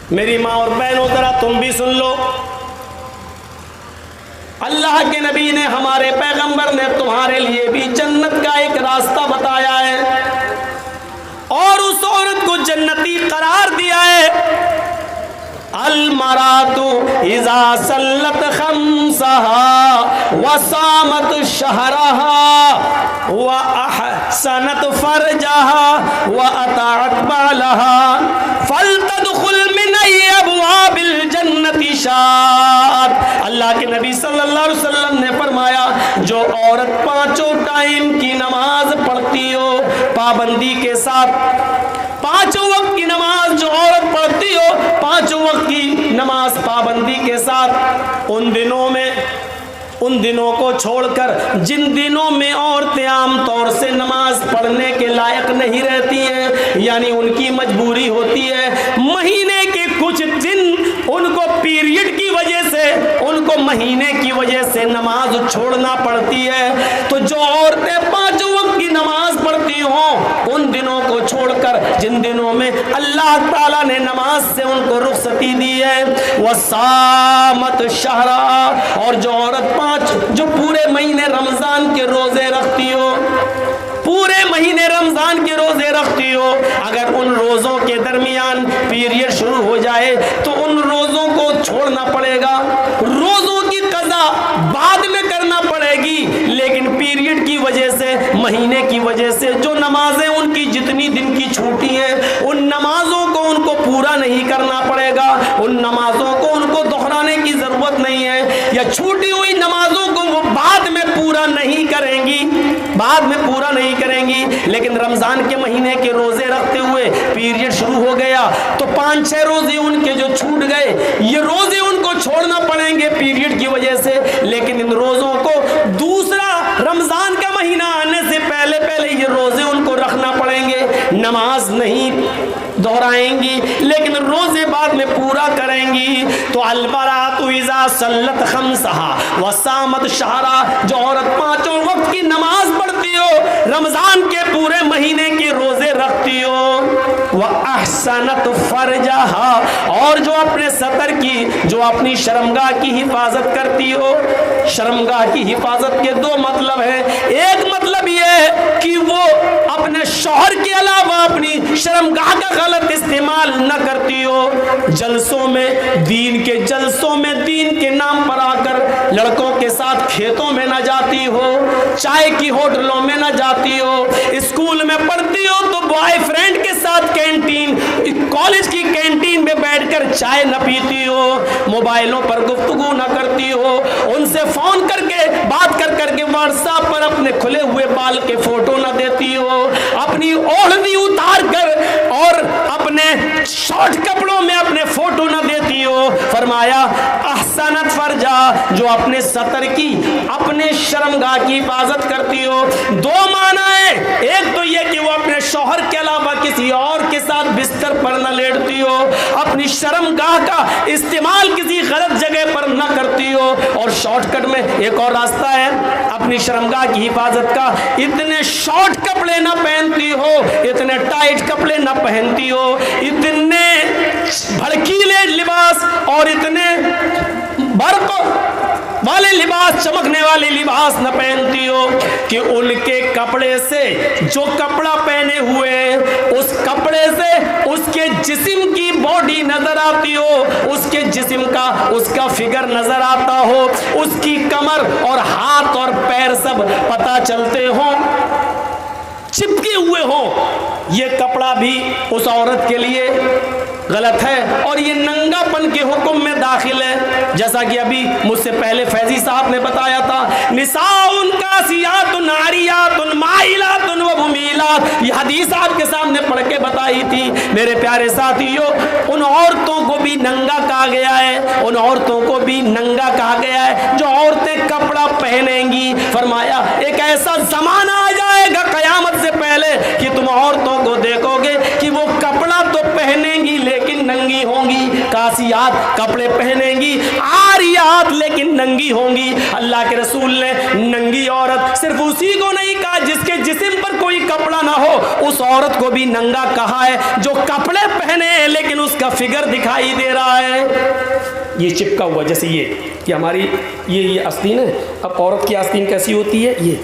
मेरी माँ और बहनों, जरा तुम भी सुन लो। अल्लाह के नबी ने, हमारे पैगंबर ने तुम्हारे लिए भी जन्नत का एक रास्ता बताया है और उस औरत को जन्नती करार दिया है। अल मरातु इज़ा सल्लत खम्सहा व सामत शहरहा व अहसनत फरजहा व अताअत बालहा फलतदखुल मिन अबवाबिल जन्नति शात। अल्लाह के नबी सल्लल्लाहु अलैहि वसल्लम ने फरमाया, जो औरत पांचों टाइम की नमाज पढ़ती हो पाबंदी के साथ, पांचों वक्त की नमाज जो औरत पढ़ती हो पांचों वक्त की नमाज पाबंदी के साथ, उन दिनों को छोड़कर जिन दिनों में औरतें आम तौर से नमाज पढ़ने के लायक नहीं रहती हैं, यानी उनकी मजबूरी होती है, महीने के कुछ दिन उनको पीरियड की वजह से, उनको महीने की वजह से नमाज छोड़ना पड़ती है। तो जो औरतें पांचों वक्त की नमाज पढ़ती हों, उन दिनों को छोड़कर जिन दिनों में अल्लाह ताला ने नमाज से उनको रुखसती दी है, वह सामत शहरा, और जो औरत जो पूरे महीने रमजान के रोजे रखती हो, पूरे महीने रमजान के रोजे रखती हो, अगर उन रोजों के दरमियान पीरियड शुरू हो जाए तो उन रोजों को छोड़ना पड़ेगा, रोजों की कज़ा बाद में करना पड़ेगी, लेकिन पीरियड की वजह से, महीने की वजह से जो नमाजें उनकी जितनी दिन की छूटी हैं, उन नमाजों को उनको पूरा नहीं करना पड़ेगा, उन नमाजों को उनको दोहराने की जरूरत नहीं है, या छूटी हुई नमाजों को वो बाद में पूरा नहीं करेंगी, बाद में पूरा नहीं करेंगी। लेकिन रमजान के महीने के रोजे रखते हुए पीरियड शुरू हो गया तो 5-6 रोजे उनके जो छूट गए, ये रोजे उनको छोड़ना पड़ेंगे पीरियड की वजह से, लेकिन इन रोजों को दूसरा रमजान का महीना आने से पहले पहले ये रोजे उनको रखना पड़ेंगे। नमाज नहीं दोहराएंगी लेकिन रोजे बाद में पूरा करेंगी। तो अलबरातु इज़ा सल्लत खम्सहा व सामत शहरा, जो औरत पांचों वक्त की नमाज पढ़ती हो, रमजान के पूरे महीने के रोजे रखती हो, व अहसनत फरजहा, और जो अपने सतर की, जो अपनी शर्मगाह की हिफाजत करती हो। शर्मगाह की हिफाजत के दो मतलब है, एक मतलब यह है कि वो अपने शौहर के अलावा अपनी शर्मगाह का गलत इस्तेमाल न करती हो, जलसों में, दीन के जलसों में दीन के नाम पर आकर लड़कों के साथ खेतों में न जाती हो, चाय की होटलों में न जाती हो, स्कूल में पढ़ती हो तो बॉयफ्रेंड के साथ कैंटीन, कॉलेज की कैंटीन में बैठकर चाय न पीती हो, मोबाइलों पर गुफ्तगू न करती हो, उनसे फोन करके बात कर करके व्हाट्सएप पर अपने खुले हुए बाल के फोटो न देती हो, अपनी ओढ़नी उतार कर और अपने शॉर्ट कपड़ों में अपने फोटो न देती हो। फरमाया अहसनत फरजा, जो अपने सतर की, अपने शर्मगाह की हिफाजत करती हो। दो माना है, एक तो यह कि वो अपने शौहर के अलावा किसी और के साथ बिस्तर पर न लेटती हो, अपनी शर्मगाह का इस्तेमाल किसी गलत जगह पर न करती हो, और शॉर्टकट में एक और रास्ता है अपनी शर्मगाह की हिफाजत का, इतने शॉर्ट कपड़े न पहनती हो, इतने टाइट कपड़े न पहनती हो, इतने भड़कीले लिबास और इतने बर्क वाले लिबास, चमकने वाले लिबास न पहनती हो कि उनके कपड़े से, जो कपड़ा पहने हुए हैं उस कपड़े से उसके जिस्म की बॉडी नजर आती हो, उसके जिस्म का, उसका फिगर नजर आता हो, उसकी कमर और हाथ और पैर सब पता चलते हो, चिपके हुए हो। ये कपड़ा भी उस औरत के लिए गलत है और ये नंगापन के हुक्म में दाखिल है। जैसा कि अभी मुझसे पहले फैजी साहब ने बताया था, निसाउन कासियातुन आरियातुन माइलातुन व मुमीलात, ये हदीस आपके सामने पढ़ के बताई थी। मेरे प्यारे साथियों, उन औरतों को भी नंगा कहा गया है, उन औरतों को भी नंगा कहा गया है जो औरतें कपड़ा पहनेंगी। फरमाया एक ऐसा जमाना आ जाएगा कयामत से पहले कि तुम औरतों को देखोगे कि वो कपड़ा तो पहनेंगी लेकिन नंगी होंगी, कासियात कपड़े पहनेंगी, आरियात लेकिन नंगी होंगी। अल्लाह के रसूल ने नंगी औरत सिर्फ उसी को नहीं कहा जिसके जिस्म पर कोई कपड़ा ना हो, उस औरत को भी नंगा कहा है जो कपड़े पहने लेकिन उसका फिगर दिखाई दे ये चिपका हुआ, जैसे ये हमारी ये आस्तीन है। अब औरत की आस्तीन कैसी होती है, ये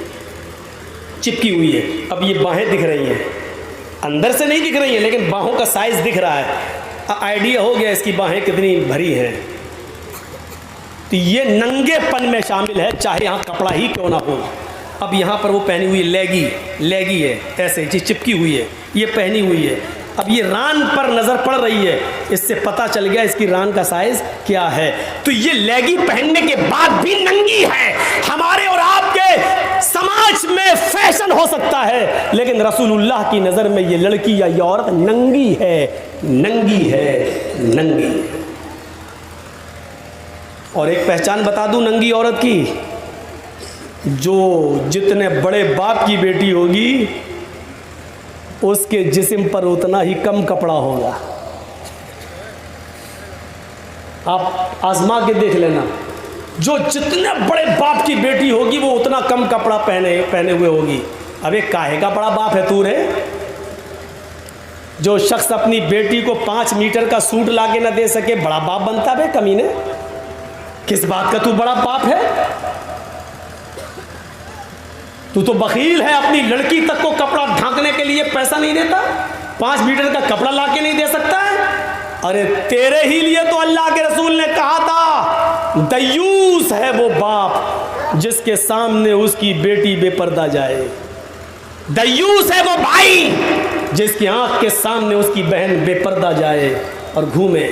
चिपकी हुई है। अब ये बाहें दिख रही हैं, अंदर से नहीं दिख रही हैं लेकिन बाहों का साइज दिख रहा है। आइडिया हो गया इसकी बाहें कितनी भरी हैं। तो ये नंगेपन में शामिल है, चाहे यहाँ कपड़ा ही क्यों ना हो। अब यहाँ पर वो पहनी हुई लेगी है, ऐसे चिपकी हुई है, ये पहनी हुई है। अब ये रान पर नज़र पड़ रही है, इससे पता चल गया इसकी रान का साइज क्या है। तो ये लेगी पहनने के बाद भी नंगी है। हमारे और आपके समाज में फैशन हो सकता है, लेकिन रसूलुल्लाह की नज़र में ये लड़की या ये औरत नंगी है, नंगी है, नंगी है। और एक पहचान बता दूं नंगी औरत की, जो जितने बड़े बाप की बेटी होगी उसके जिस्म पर उतना ही कम कपड़ा होगा। आप आजमा के देख लेना, जो जितने बड़े बाप की बेटी होगी वो उतना कम कपड़ा पहने हुए होगी। अबे काहे का बड़ा बाप है तू रे? जो शख्स अपनी बेटी को 5 मीटर का सूट लाके ना दे सके, बड़ा बाप बनता बे कमीने? किस बात का तू बड़ा बाप है? तू तो बखील है, अपनी लड़की तक को कपड़ा ढांकने के लिए पैसा नहीं देता, 5 मीटर का कपड़ा लाके नहीं दे सकता है। अरे तेरे ही लिए तो अल्लाह के रसूल ने कहा था, दयूस है वो बाप जिसके सामने उसकी बेटी बेपर्दा जाए। दयूस है वो भाई जिसकी आंख के सामने उसकी बहन बेपर्दा जाए और घूमे।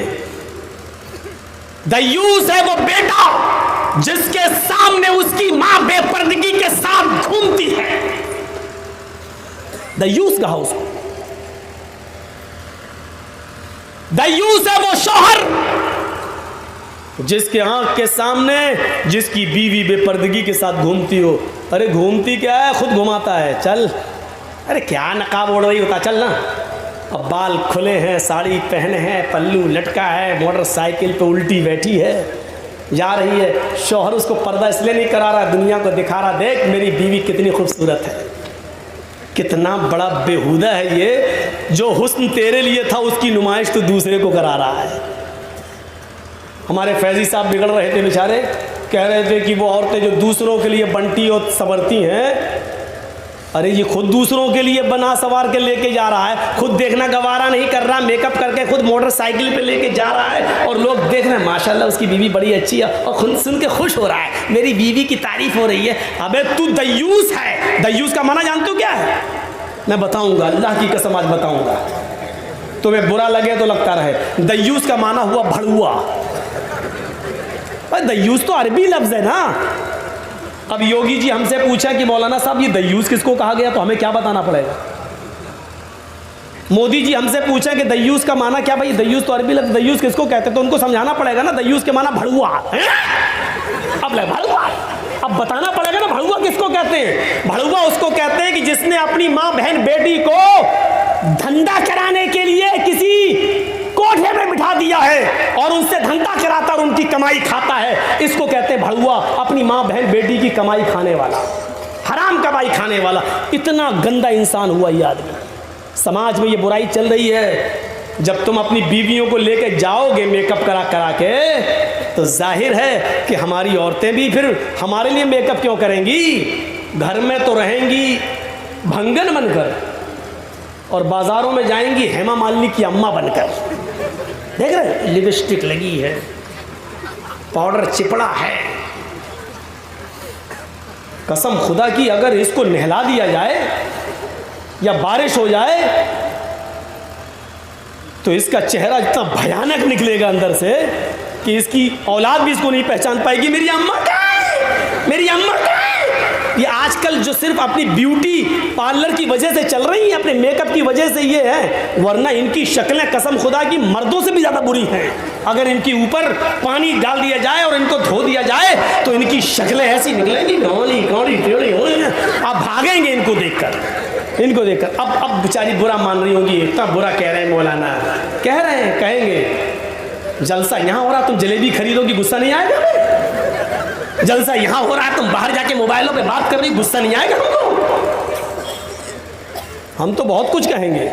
दयूस है वो बेटा जिसके सामने उसकी मां बेपर्दगी के साथ घूमती है। दयूस कहा उसको। दयूस है वो शौहर जिसके आंख के सामने जिसकी बीवी बेपर्दगी के साथ घूमती हो। अरे घूमती क्या है, खुद घुमाता है। चल, अरे क्या नकाब ओढ़ रही होता, चल ना। अब बाल खुले हैं, साड़ी पहने हैं, पल्लू लटका है, मोटरसाइकिल पे उल्टी बैठी है, जा रही है। शौहर उसको पर्दा इसलिए नहीं करा रहा, दुनिया को दिखा रहा, देख मेरी बीवी कितनी खूबसूरत है। कितना बड़ा बेहुदा है ये, जो हुस्न तेरे लिए था उसकी नुमाइश तो दूसरे को करा रहा है। हमारे फैजी साहब बिगड़ रहे थे बेचारे, कह रहे थे कि वो औरतें जो दूसरों के लिए बनती और संवरती हैं, अरे ये खुद दूसरों के लिए बना सवार के लेके जा रहा है, खुद देखना गवारा नहीं कर रहा, मेकअप करके खुद मोटरसाइकिल पे लेके जा रहा है और लोग देख रहे हैं माशाल्लाह उसकी बीवी बड़ी अच्छी है, और खुद सुन के खुश हो रहा है, मेरी बीवी की तारीफ हो रही है। अबे तू दयूस है। दयूस का माना जानते हो क्या है? मैं बताऊंगा, अल्लाह की कसम आज बताऊंगा, तुम्हें बुरा लगे तो लगता रहे। दयूस का माना हुआ भड़ुआ। दयूस तो अरबी लफ्ज है ना। अब योगी जी हमसे पूछा कि मौलाना साहब ये दयूस किसको कहा गया, तो हमें क्या बताना पड़ेगा? मोदी जी हमसे पूछा कि दयूस का माना क्या, भाई दयूस तो अरबी लफ्ज, दयूस किसको कहते हैं, तो उनको समझाना पड़ेगा ना दयूस के माना भड़ुआ है। अब ले भड़ुआ, अब बताना पड़ेगा ना भड़ुआ किसको कहते हैं। भड़ुआ उसको कहते हैं कि जिसने अपनी माँ बहन बेटी को धंधा कराने के लिए किसी कोठे में बिठा दिया है और उनसे धंधा कराता और उनकी कमाई खाता है, इसको कहते हैं भड़ुआ। अपनी माँ बहन बेटी की कमाई खाने वाला, हराम कमाई खाने वाला। इतना गंदा इंसान हुआ ये आदमी। समाज में ये बुराई चल रही है। जब तुम अपनी बीवियों को लेके जाओगे मेकअप करा करा के, तो जाहिर है कि हमारी औरतें भी फिर हमारे लिए मेकअप क्यों करेंगी? घर में तो रहेंगी भंगन बनकर और बाजारों में जाएंगी हेमा मालिनी की अम्मा बनकर। देख रहे, लिपस्टिक लगी है, पाउडर चिपड़ा है। कसम खुदा की अगर इसको नहला दिया जाए या बारिश हो जाए तो इसका चेहरा इतना भयानक निकलेगा अंदर से कि इसकी औलाद भी इसको नहीं पहचान पाएगी। मेरी अम्मा का है, मेरी अम्मा का है। ये आजकल जो सिर्फ अपनी ब्यूटी पार्लर की वजह से चल रही है, अपने मेकअप की वजह से ये है, वरना इनकी शक्लें कसम खुदा की मर्दों से भी ज़्यादा बुरी हैं। अगर इनके ऊपर पानी डाल दिया जाए और इनको धो दिया जाए तो इनकी शक्लें ऐसी निकलेंगी, कौड़ी कौड़ी टेढ़ी होंगी, आप भागेंगे इनको देखकर, इनको देखकर। अब बेचारी बुरा मान रही होगी, इतना बुरा कह रहे हैं मौलाना, कह रहे हैं, कहेंगे जलसा यहाँ हो रहा, तुम जलेबी खरीदोगी, गुस्सा नहीं आएगा? जलसा यहाँ हो रहा है, तुम बाहर जाके मोबाइलों पे बात कर रही, गुस्सा नहीं आएगा हमको? हम तो बहुत कुछ कहेंगे।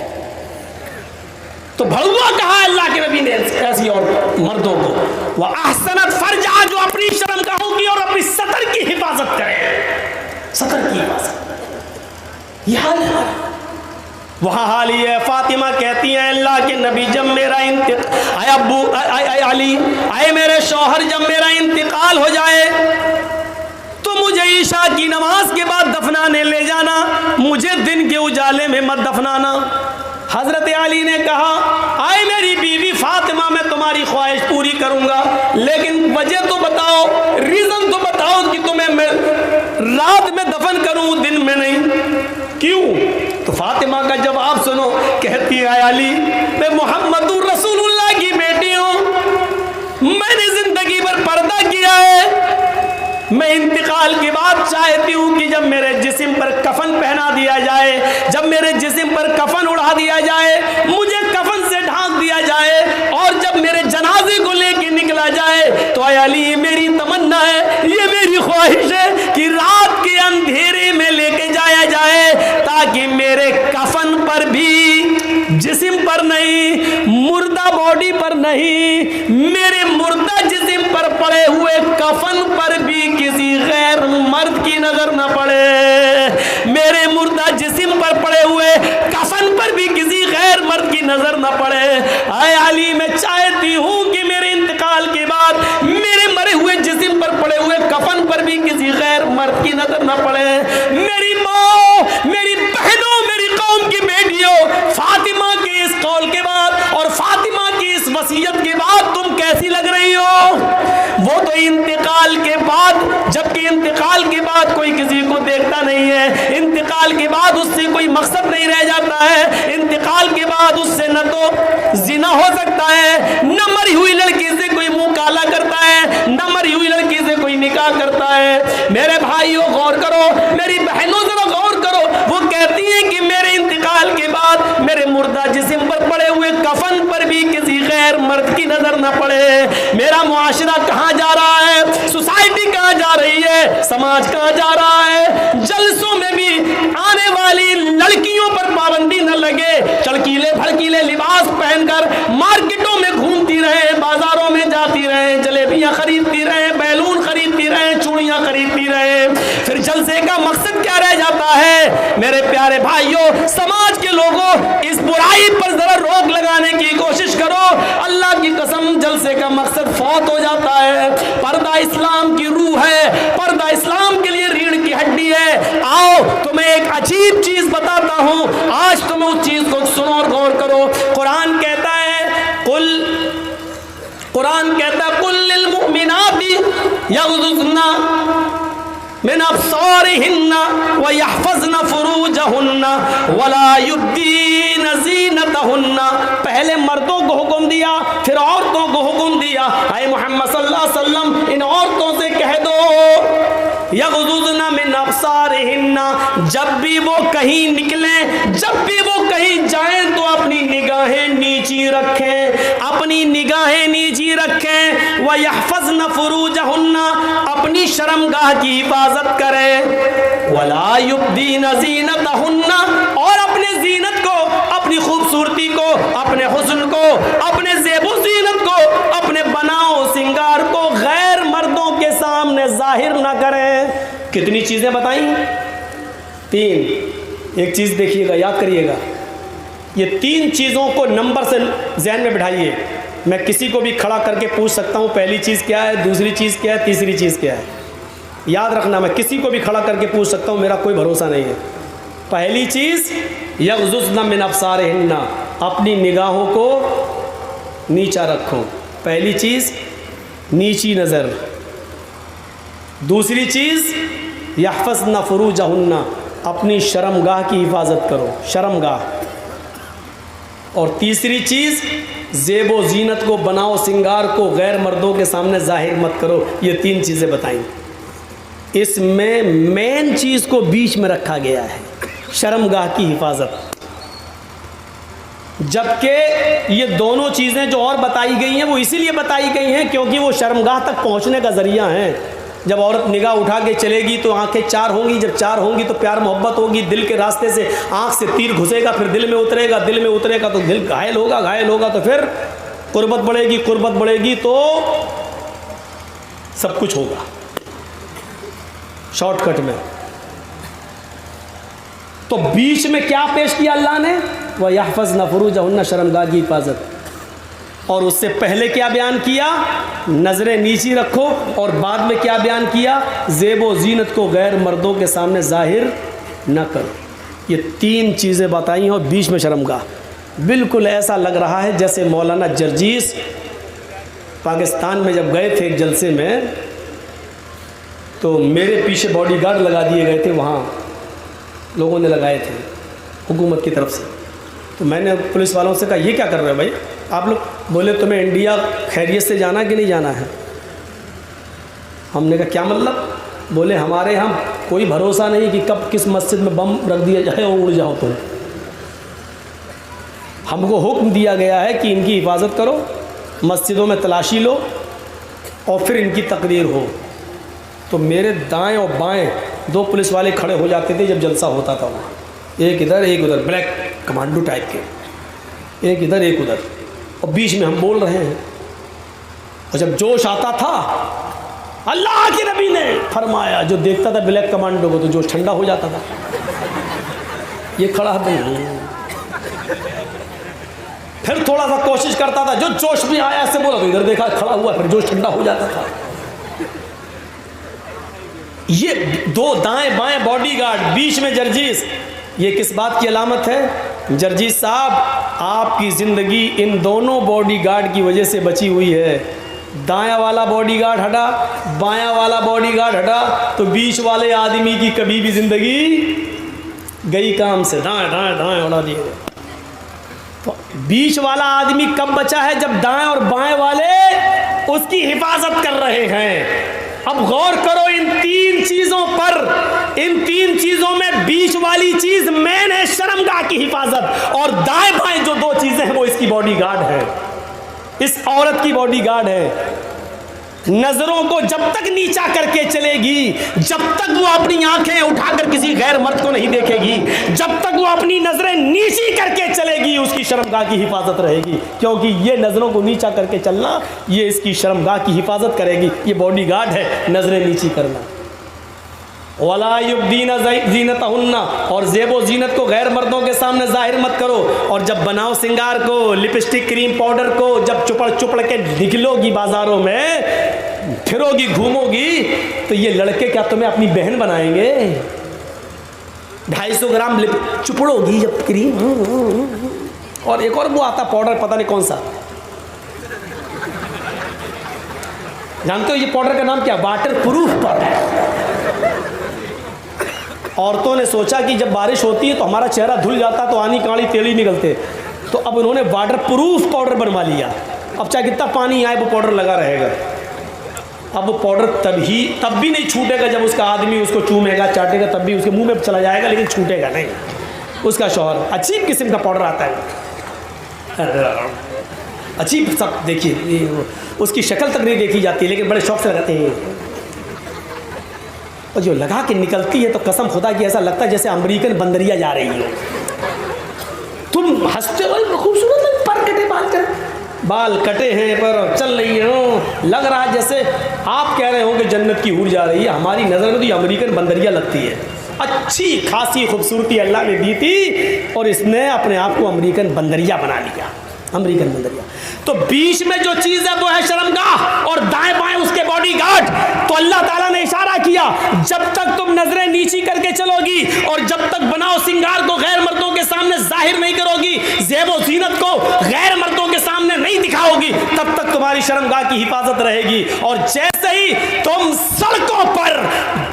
तो भड़ुआ कहा अल्लाह के नबी ने ऐसी और मर्दों को। वह अहसनत फरजा, जो अपनी शर्मगाहों की और अपनी सतर की हिफाजत करे, सतर की हिफाजत। यह हाल है वहाँ हाल ही है। फातिमा कहती हैं अल्लाह के नबी, जब मेरा अली आए मेरे शौहर, जब मेरा इंतकाल हो जाए तो मुझे ईशा की नमाज के बाद दफनाने ले जाना, मुझे दिन के उजाले में मत दफनाना। हजरत अली ने कहा, आए मेरी बीवी फातिमा, मैं तुम्हारी ख्वाहिश पूरी करूंगा, लेकिन वजह तो बताओ, रीजन तो बताओ कि तुम्हें मैं रात में दफन करूं, दिन में नहीं, क्यों? तो फातिमा का जवाब सुनो, कहती है अली, मैं मोहम्मदुर रसूलुल्लाह की बेटी हूं, मैंने जिंदगी भर पर्दा किया है, मैं इंतकाल के बाद चाहती हूँ कि जब मेरे जिस्म पर कफन पहना दिया जाए, जब मेरे जिस्म पर कफन उड़ा दिया जाए, मुझे कफन से ढांक दिया जाए, और जब मेरे जनाजे को लेके निकला जाए तो अली, ये मेरी तमन्ना है, ये मेरी ख्वाहिश है कि रात के अंधेरे में लेके जाया जाए, ताकि मेरे कफन पर भी, जिस्म पर नहीं, मुर्दा बॉडी पर नहीं, मेरे मुर्दा जिस्म पर पड़े हुए कफन पर भी किसी गैर मर्द की नजर न पड़े, मेरे मुर्दा जिस्म पर पड़े हुए कफन पर भी किसी गैर मर्द की नजर न पड़े। आए अली, मैं चाहती हूँ कि मेरे इंतकाल के बाद मेरे मरे हुए जिस्म पर पड़े हुए कफन पर भी किसी गैर मर्द की नजर न पड़े। मेरी माँ, मेरी बहनों, मेरी कौम की बेटियों, फातिमा के इस कौल के बाद और फातिमा की इस वसीयत के बाद तुम कैसी लग रही हो? वो तो इंतकाल के बाद, जबकि इंतकाल के बाद कोई किसी को देखता नहीं है, इंतकाल के बाद उससे कोई मकसद नहीं रह जाता है, इंतकाल के बाद उससे न तो जिना हो सकता है, न मरी हुई लड़की से कोई मुंह काला करता है, न मरी हुई लड़की से कोई निकाह करता है। मेरे भाइयों गौर करो, मेरी बहनों जरा गौर करो, वो कहती हैं कि मेरे इंतकाल के बाद मेरे मुर्दा जिस्म पर पड़े हुए कफन पर भी किसी गैर मर्द की नजर न पड़े। मेरा मुआशरा कहाँ जा रहा है? सोसाइटी कहाँ जा रही है? समाज कहाँ जा रहा है? जलसों में भी आने वाली लड़कियों पर पाबंदी न लगे, चड़कीले भड़कीले लिबास पहनकर मार्केटों में घूमती रहे, बाजारों में जाती रहे, जलेबियां खरीदती रहे, बैलून खरीदती रहे, चूड़ियां खरीदती रहे, फिर जलसे का मकसद क्या रह जाता है? मेरे प्यारे भाइयों, समाज के लोगों, इस बुराई पर जरा रोक लगाने की कोशिश करो। अल्लाह की कसम, जलसे का मकसद फौत हो जाता है। पर्दा इस्लाम की रूह है, पर्दा इस्लाम के लिए रीढ़ की हड्डी है। आओ तुम्हें एक अजीब चीज बताता हूं, आज तुम उस चीज को सुनो और गौर करो। कुरान कहता है कुल लिल मुमिनाती यग़ज़ुज़ना मिन अब्सारिहिन्ना व यहफ़ज़ना फ़ुरूजहुन्ना वला युब्दीना ज़ीनतहुन्ना। पहले मर्दों को हुक्म दिया, फिर औरतों को हुक्म दिया। आए मोहम्मद सल्लल्लाहु अलैहि वसल्लम, इन औरतों से कह दो यग़ज़ुज़ना मिन अब्सारिहिन्ना, जब भी वो कहीं निकलें, जब भी वो कहीं जाएं तो अपनी निगाहें नीची रखें, अपनी निगाहें नीची रखें। व यहफ़ज़ना फ़ुरूजहुन्ना, अपनी शर्मगाह की हिफाजत करें। वला युब्दीना ज़ीनतहुन्ना, और अपने ज़ीनत को, अपनी खूबसूरती को, अपने हुस्न को, अपने ज़ेबो ज़ीनत को, अपने बनाओ सिंगार को गैर मर्दों के सामने जाहिर ना करें। कितनी चीज़ें बताई? 3। एक चीज़ देखिएगा, याद करिएगा, ये 3 चीज़ों को नंबर से जहन में बिठाइए। मैं किसी को भी खड़ा करके पूछ सकता हूँ, पहली चीज़ क्या है, दूसरी चीज़ क्या है, तीसरी चीज़ क्या है। याद रखना, मैं किसी को भी खड़ा करके पूछ सकता हूँ, मेरा कोई भरोसा नहीं है। पहली चीज़ यग़ज़ुज़ना मिन अब्सारिहिन्ना, अपनी निगाहों को नीचा रखो। पहली चीज़ नीची नज़र। दूसरी चीज़ यहफ़ज़ना फ़ुरूजहुन्ना, अपनी शर्मगाह की हिफाजत करो, शर्मगाह। और तीसरी चीज़ ज़ेबो ज़ीनत को, बनाओ सिंगार को गैर मर्दों के सामने जाहिर मत करो। ये 3 चीज़ें बताई। इसमें मेन चीज़ को बीच में रखा गया है, शर्मगाह की हिफाजत। जबकि ये दोनों चीज़ें जो और बताई गई हैं वो इसीलिए बताई गई हैं क्योंकि वो शर्मगाह तक पहुंचने का ज़रिया है। जब औरत निगाह उठा के चलेगी तो आंखें 4 होंगी, जब 4 होंगी तो प्यार मोहब्बत होगी, दिल के रास्ते से आंख से तीर घुसेगा, फिर दिल में उतरेगा, दिल में उतरेगा तो दिल घायल होगा, घायल होगा तो फिर कुर्बत बढ़ेगी, कुर्बत बढ़ेगी तो सब कुछ होगा शॉर्टकट में। तो बीच में क्या पेश किया अल्लाह ने, वह यहफ़ज़्न फ़ुरूजहुन्ना, शर्मगाह की हिफाजत। और उससे पहले क्या बयान किया, नज़रें नीची रखो। और बाद में क्या बयान किया, ज़ेबो ज़ीनत को गैर मर्दों के सामने ज़ाहिर न करो। ये 3 चीज़ें बताई और बीच में शर्मगाह। बिल्कुल ऐसा लग रहा है जैसे मौलाना जर्जीस पाकिस्तान में जब गए थे एक जलसे में, तो मेरे पीछे बॉडीगार्ड लगा दिए गए थे, वहाँ लोगों ने लगाए थे हुकूमत की तरफ से। तो मैंने पुलिस वालों से कहा ये क्या कर रहे हो भाई आप लोग? बोले तुम्हें इंडिया खैरियत से जाना कि नहीं जाना है? हमने कहा क्या मतलब? बोले हमारे यहाँ कोई भरोसा नहीं कि कब किस मस्जिद में बम रख दिया जाए और उड़ जाओ तुम। हमको हुक्म दिया गया है कि इनकी हिफाजत करो, मस्जिदों में तलाशी लो और फिर इनकी तकरीर हो। तो मेरे दाएं और बाएं 2 पुलिस वाले खड़े हो जाते थे जब जलसा होता था वहाँ, एक इधर एक उधर, ब्लैक कमांडो टाइप के, एक इधर एक उधर, और बीच में हम बोल रहे हैं। और जब जोश आता था, अल्लाह के नबी ने फरमाया, जो देखता था ब्लैक कमांडो को तो जोश ठंडा हो जाता था। ये खड़ा है, फिर थोड़ा सा कोशिश करता था, जो जोश में आया ऐसे बोला तो इधर देखा खड़ा हुआ, फिर जोश ठंडा हो जाता था। ये 2 दाएं बाएं बॉडीगार्ड, बीच में जर्जीस, ये किस बात की अलामत है? जर्जीस साहब, आपकी ज़िंदगी इन दोनों बॉडीगार्ड की वजह से बची हुई है। दायां वाला बॉडीगार्ड हटा, बायां वाला बॉडीगार्ड हटा, तो बीच वाले आदमी की कभी भी ज़िंदगी गई काम से। दाएं दाएं दाएं उड़ा दिए गए। तो बीच वाला आदमी कब बचा है? जब दाएं और बाएं वाले उसकी हिफाजत कर रहे हैं। अब गौर करो इन 3 चीजों पर। इन 3 चीजों में बीच वाली चीज मेन है शर्मगाह की हिफाजत, और दाएं बाएं जो 2 चीजें हैं वो इसकी बॉडीगार्ड है, इस औरत की बॉडीगार्ड है। नजरों को जब तक नीचा करके चलेगी, जब तक वो अपनी आंखें उठाकर किसी गैर मर्द को नहीं देखेगी, जब तक वो अपनी नजरें नीची करके चलेगी, उसकी शर्मगाह की हिफाजत रहेगी। क्योंकि ये नजरों को नीचा करके चलना, ये इसकी शर्मगाह की हिफाजत करेगी। ये बॉडीगार्ड है, नजरें नीची करना। वला युब्दीना ज़ीनतहुन्ना, और ज़ेबो ज़ीनत को गैर मर्दों के सामने जाहिर मत करो। और जब बनाओ सिंगार को, लिपस्टिक क्रीम पाउडर को जब चुपड़ चुपड़ के निकलोगी बाज़ारों में, फिरोगी घूमोगी, तो ये लड़के क्या तुम्हें अपनी बहन बनाएंगे? 250 ग्राम चुपड़ोगी जब क्रीम। और एक और वो आता पाउडर, पता नहीं कौन सा, जानते हो ये पाउडर का नाम क्या? Water proof powder. औरतों ने सोचा कि जब बारिश होती है तो हमारा चेहरा धुल जाता, तो आनी काली तेली निकलते, तो अब उन्होंने वाटर प्रूफ पाउडर बनवा लिया। अब चाहे कितना पानी आए वो पाउडर लगा रहेगा। अब वो पाउडर तब भी नहीं छूटेगा जब उसका आदमी उसको चूमेगा चाटेगा, तब भी उसके मुंह में चला जाएगा, लेकिन छूटेगा नहीं। उसका शौहर अजीब किस्म का पाउडर आता है, अजीब सब। देखिए उसकी शक्ल तक नहीं देखी जाती, लेकिन बड़े शौक से लगाते हैं। और जो लगा के निकलती है तो कसम खुदा की ऐसा लगता है जैसे अमेरिकन बंदरिया जा रही हो। तुम हंसते हो, खूबसूरत पर कटे बाल कर, बाल कटे हैं पर चल रही हो, लग रहा है जैसे आप कह रहे हो कि जन्नत की हूर जा रही है। हमारी नज़र में तो ये अमेरिकन बंदरिया लगती है। अच्छी खासी खूबसूरती अल्लाह ने दी थी और इसने अपने आप को अमेरिकन बंदरिया बना लिया, अमेरिकन बंदरिया। तो बीच में जो चीज है वो है शर्मगाह, और दाएं बाएं उसके बॉडीगार्ड। तो अल्लाह ताला ने इशारा किया, जब तक तुम नजरें नीची करके चलोगी और जब तक बनाओ सिंगार को गैर मर्दों के सामने जाहिर नहीं करोगी, ज़ेबो ज़ीनत को गैर मर्दों के सामने नहीं दिखाओगी, तब तक तुम्हारी शर्मगाह की हिफाजत रहेगी। और जैसे ही तुम सड़कों पर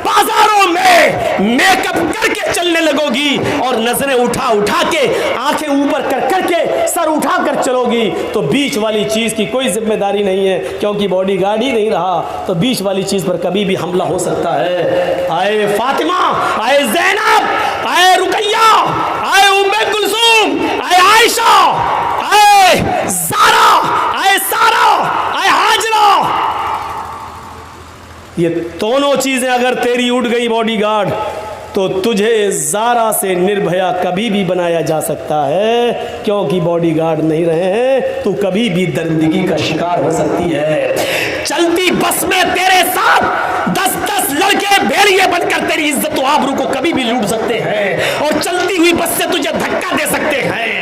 बाजारों में मेकअप करके चलने लगोगी और नजरें उठा उठा के, आंखें ऊपर कर करके, सर उठा कर चलोगी, तो बीच वाली चीज की कोई जिम्मेदारी नहीं है, क्योंकि बॉडीगार्ड ही नहीं रहा। तो बीच वाली चीज पर कभी भी हमला हो सकता है। आए फातिमा, आए ज़ैनब, आए रुकैया, आए उम्मे कुलसूम, आए आयशा, आए ज़ारा, आए सारा, आए हाजरा, ये दोनों चीजें अगर तेरी उड़ गई बॉडीगार्ड, तो तुझे ज़ारा से निर्भया कभी भी बनाया जा सकता है, क्योंकि बॉडीगार्ड नहीं रहे हैं तो कभी भी दरिंदगी का शिकार हो सकती है। चलती बस में तेरे साथ 10-10 लड़के भेड़िए बनकर तेरी इज्जत व आबरू को कभी भी लूट सकते हैं, और चलती हुई बस से तुझे धक्का दे सकते हैं,